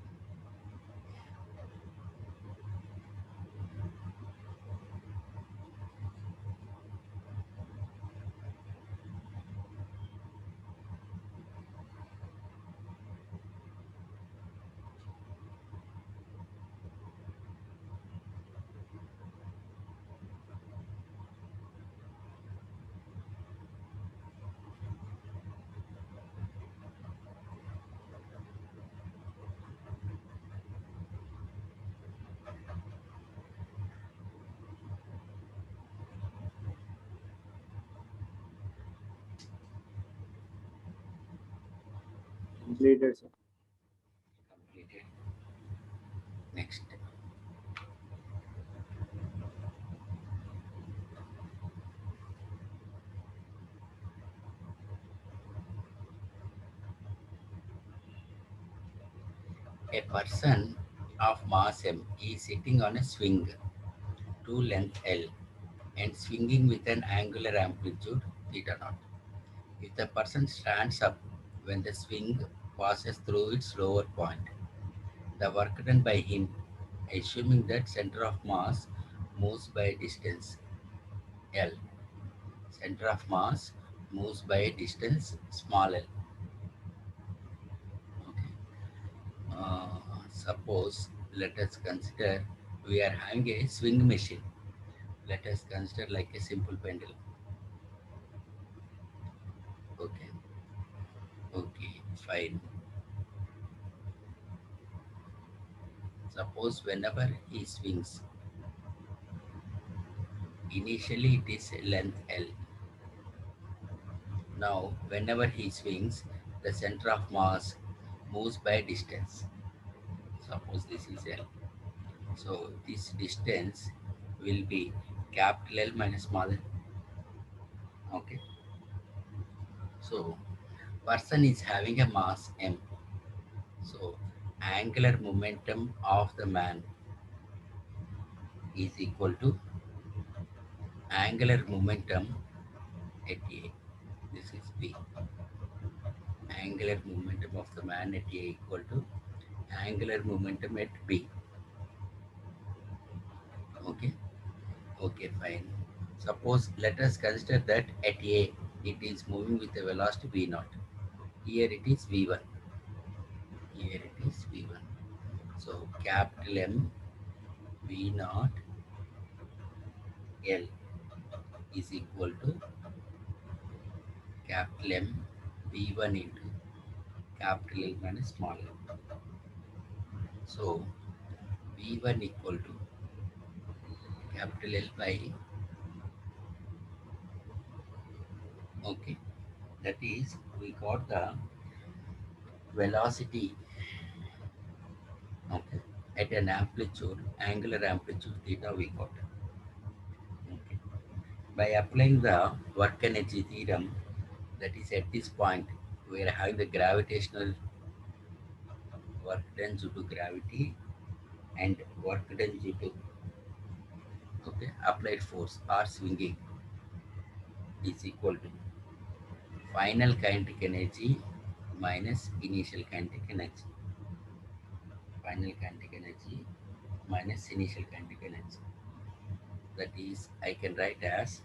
Completed sir. Completed. Next a person of mass m is sitting on a swing to length L and swinging with an angular amplitude theta naught. If the person stands up when the swing passes through its lower point, the work done by him, assuming that center of mass moves by a distance L, center of mass moves by a distance small l. Okay. Suppose let us consider we are having a swing machine. Let us consider like a simple pendulum. Okay. Okay, fine. Suppose whenever he swings, initially it is length L. Now, whenever he swings, the center of mass moves by distance. Suppose this is L. So, this distance will be capital L minus small l. Okay. So, person is having a mass m. So, angular momentum of the man is equal to angular momentum at A. This is B. Angular momentum of the man at A equal to angular momentum at B. Okay. Okay, fine. Suppose let us consider that at A it is moving with a velocity V naught. Here it is V1. Here it is V1. So capital M V naught L is equal to capital M V1 into capital L minus small l. So V1 equal to capital L by, okay, that is we got the velocity, okay, at an amplitude, angular amplitude theta we got. Okay. By applying the work energy theorem, that is at this point we are having the gravitational work done due to gravity and work done due to, okay, applied force or swinging is equal to final kinetic energy minus initial kinetic energy. Final kinetic energy minus initial kinetic energy. That is, I can write as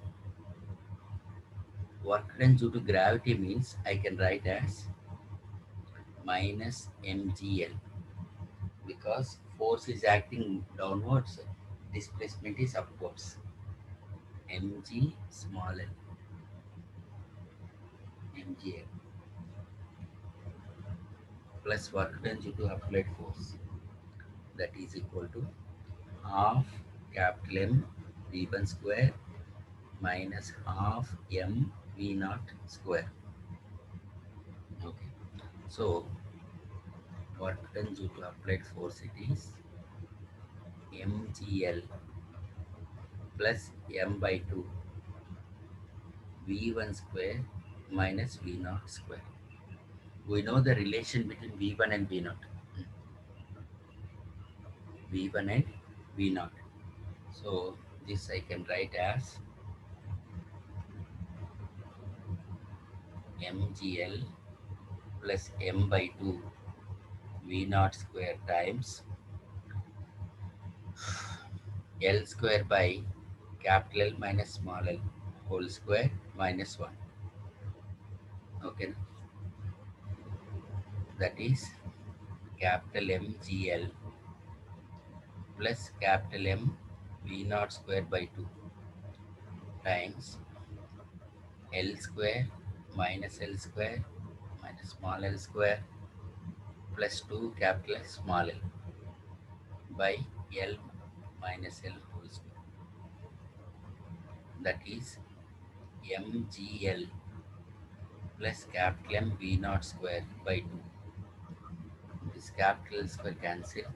work done due to gravity means I can write as minus mgl, because force is acting downwards, displacement is upwards. Mg small l, mgl plus work done due to applied force, that is equal to half capital M V1 square minus half M V naught square. Okay. So work done due to applied force, it is mgl plus m by 2 v1 square minus v naught square. We know the relation between v1 and v naught. V1 and v naught. So this I can write as mgl plus m by 2 v naught square times L square by capital L minus small l whole square minus 1. Okay, that is capital M GL plus capital M V naught square by 2 times L square minus L square minus small l square plus 2 capital L small l by L minus L whole square. That is MGL plus capital M V naught square by 2. This capital square cancel.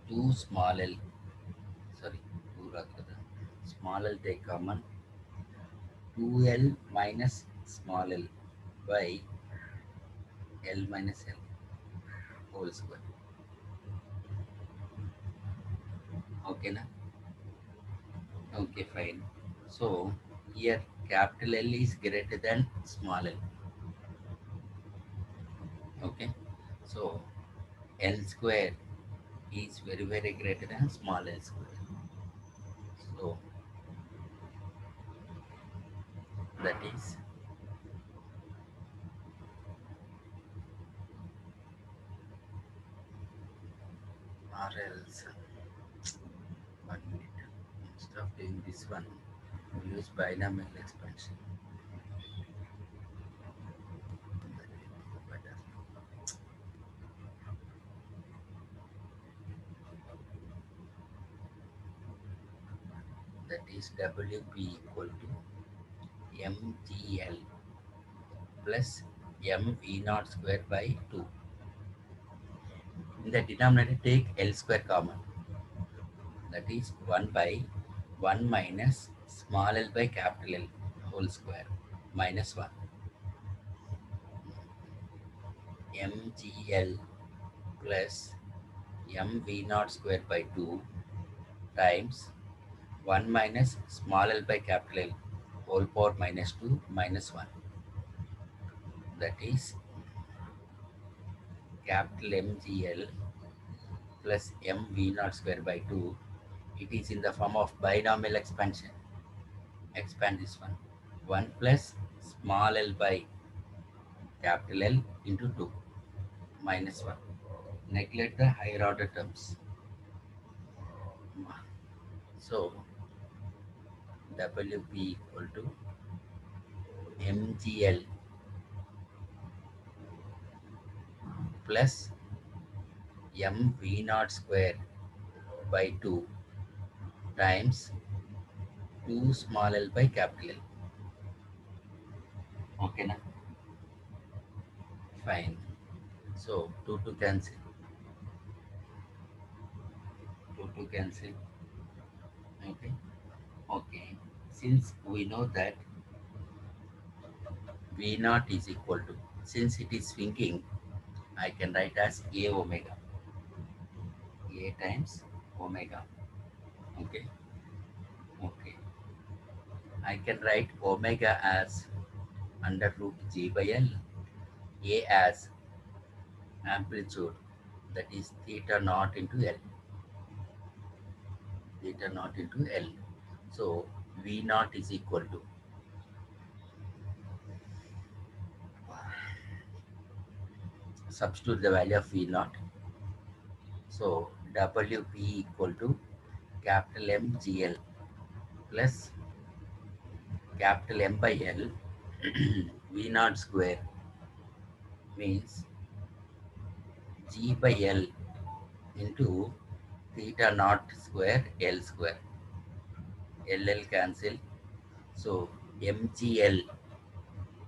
2 small l, sorry, 2 rather than small l take common, 2l minus small l by l minus l whole square. Okay, na? Okay, fine. So here capital L is greater than small l. Okay, so L square is very greater than small l square. So that is or else, 1 minute. Instead of doing this one, we use binomial expansion. That will be better. That is WP equal to MGL plus MV naught square by 2. In the denominator, take L square common. That is 1 by 1 minus small l by capital L whole square minus 1. MGL plus MV naught square by 2 times 1 minus small l by capital L whole power minus 2 minus 1. That is capital MGL plus mv naught square by 2. It is in the form of binomial expansion. Expand this one. 1 plus small l by capital L into 2 minus 1. Neglect the higher order terms. So WP equal to MGL plus mv naught square by 2 times 2 small l by capital L. Okay, na? Fine. So 2 to cancel. 2 to cancel. Okay. Okay. Since we know that V naught is equal to, since it is swinging, I can write as A omega. A times omega. Okay. Okay. I can write omega as under root G by L. A as amplitude, that is theta naught into L. Theta naught into L. So V naught is equal to substitute the value of V naught. So WP equal to capital M GL plus capital M by L V naught square means G by L into theta naught square L square. LL cancel. So MGL,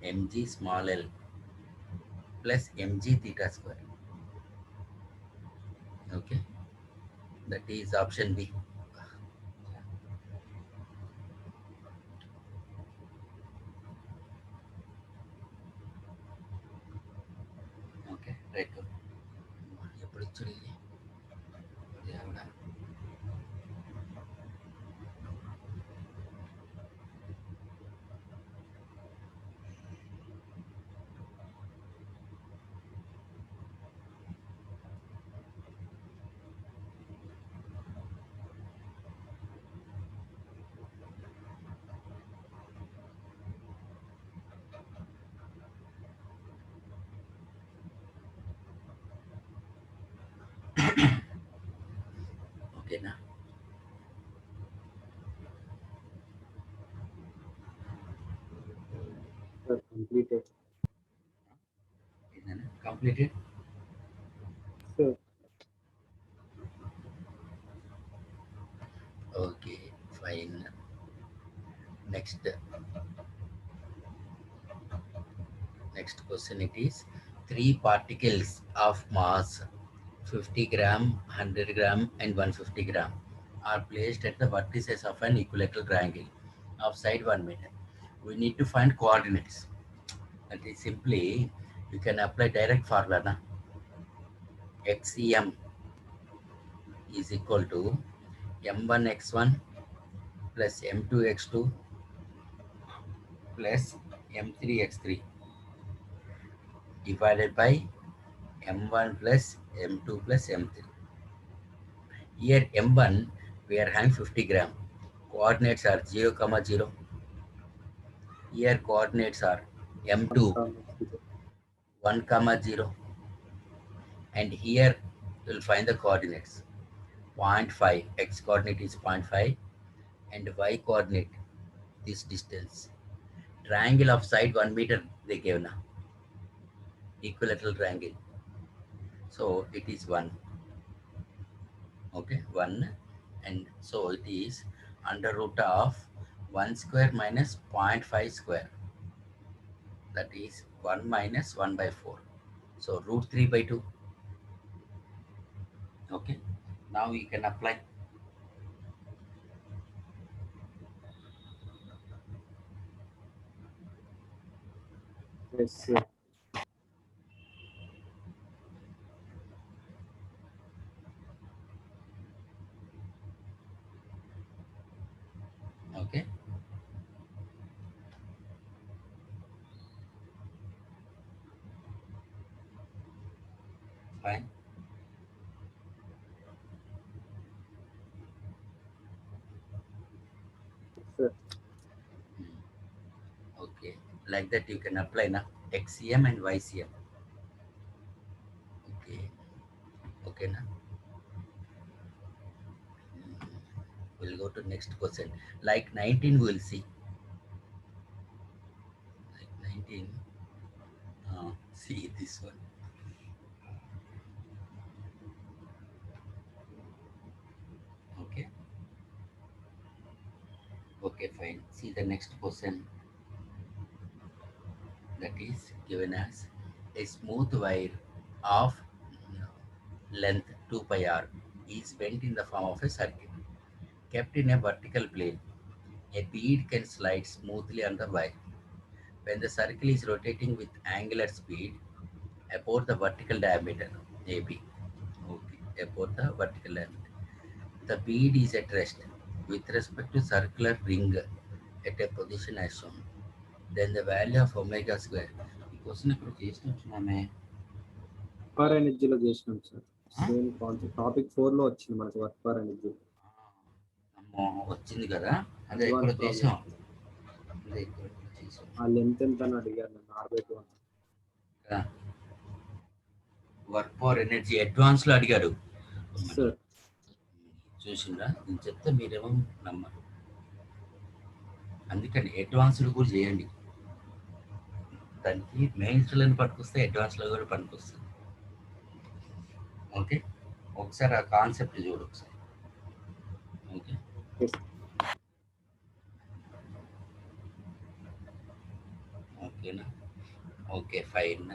MG small l plus MG theta square. Okay, that is option B. Okay, right. ఎప్పుడు ఇచ్చుడు ఇది దేవుడా. ఓకేనా? Sir completed. ఇదేనా completed? Sir Okay, fine. Next question it is, three particles of mass 50 gram, 100 gram and 150 gram are placed at the vertices of an equilateral triangle of side 1 meter. We need to find coordinates. That is simply, you can apply direct formula. Na? XEM is equal to M1x1 plus M2x2 plus M3x3 divided by M1 plus M2 plus M3. Here M1 we are having 50 gram. Coordinates are 0, 0. Here coordinates are M2 1, 0. And here you will find the coordinates 0.5. X coordinate is 0.5 and Y coordinate this distance. Triangle of side 1 meter they gave now. Equilateral triangle. So it is 1. Okay, 1. And so it is under root of 1 square minus 0.5 square. That is 1 minus 1 by 4. So root 3 by 2. Okay, now we can apply. yes, sir. Okay, fine. Sir. Okay, like that you can apply now XCM and YCM. Okay, okay now. We'll go to next question. Like 19 we'll see. Like 19. See this one. Okay. Okay, fine. See the next question. That is given as a smooth wire of length 2 pi r is bent in the form of a circle. Kept in a vertical plane, a bead can slide smoothly on the wire. When the circle is rotating with angular speed about the vertical diameter AB, okay, about the vertical diameter, the bead is at rest with respect to circular ring at a position as shown. Then the value of omega square. ఈ question ఇప్పుడు చేసినట్టున్నామే. Work per ఎనర్జీలో చేసినాం sir. Same concept topic 4 లో వచ్చింది మనకి work per energy. అమ్మో వచ్చింది కదా. అదే ఇక్కడ అడ్వాన్స్ ప్రాబ్లం. చేసాం. అదే ఇక్కడ చేసాం ఆ లెంత్ ఎంత అని అడిగారు నన్ను, R/2 అని. కదా. వర్క్ పవర్ ఎనర్జీ అడ్వాన్స్లో అడిగాడు. సార్ చూసిండ్రా, నేను చెప్తే మీరేమో నమ్మరు. అందుకని అడ్వాన్స్డ్ కూడా చేయండి. దానికి మెయిన్స్లో పనికొస్తే అడ్వాన్స్లో కూడా పనికొస్తుంది. ఓకే, ఒకసారి ఆ కాన్సెప్ట్ చూడు ఒకసారి. Okay, yes. ఓకేనా. Okay fine.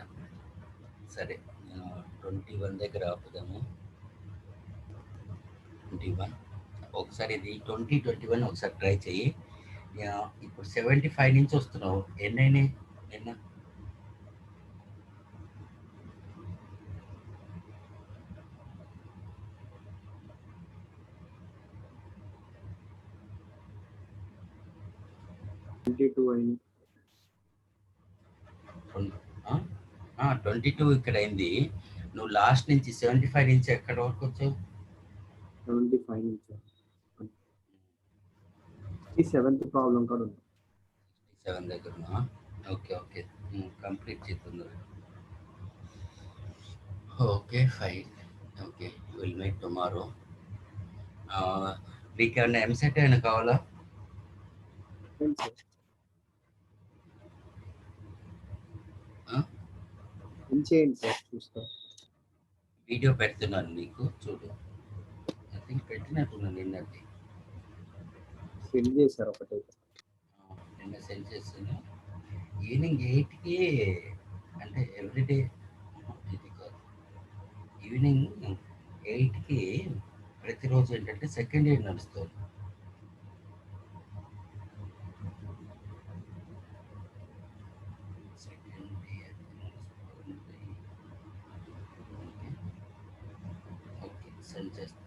సరే, 21 దగ్గర ఆపుదాము. 21 ఒకసారి ఇది 2021 ఒకసారి ట్రై చెయ్యి. ఇప్పుడు 75 నుంచి వస్తున్నావు, ఎన్నైనాయి నిన్న? అయింది. 22 ఇక్కడ అయింది. నువ్వు లాస్ట్ నుంచి 75 నుంచి ఎక్కడ వరకు వచ్చావు? 75 నుంచి ఈ 7th ప్రాబ్లం కూడా ఉంది. 7 దగ్గర. ఓకే ఓకే, కంప్లీట్ చేస్తుంది. Okay fine. Okay, will make tomorrow. మీకు ఏమైనా ఎంసెట్ అయినా కావాలా? ఏంటి సార్? ఏం చేయండి సార్, చూస్తా. వీడియో పెడుతున్నాను నీకు, చూడు. ఐ థింక్ పెట్టినట్టున్నాను నిన్నటి. సెండ్ చేశారు ఒకటే. నిన్న సెండ్ చేస్తాను. ఈవినింగ్ 8కి, అంటే ఎవ్రీడే. ఇది కాదు, ఈవినింగ్ 8కి ప్రతిరోజు ఏంటంటే సెకండ్ ఇయర్ నడుస్తుంది. సెకండ్ ఇయర్ నడుస్తుంది. ఓకే, సెండ్ చేస్తాను.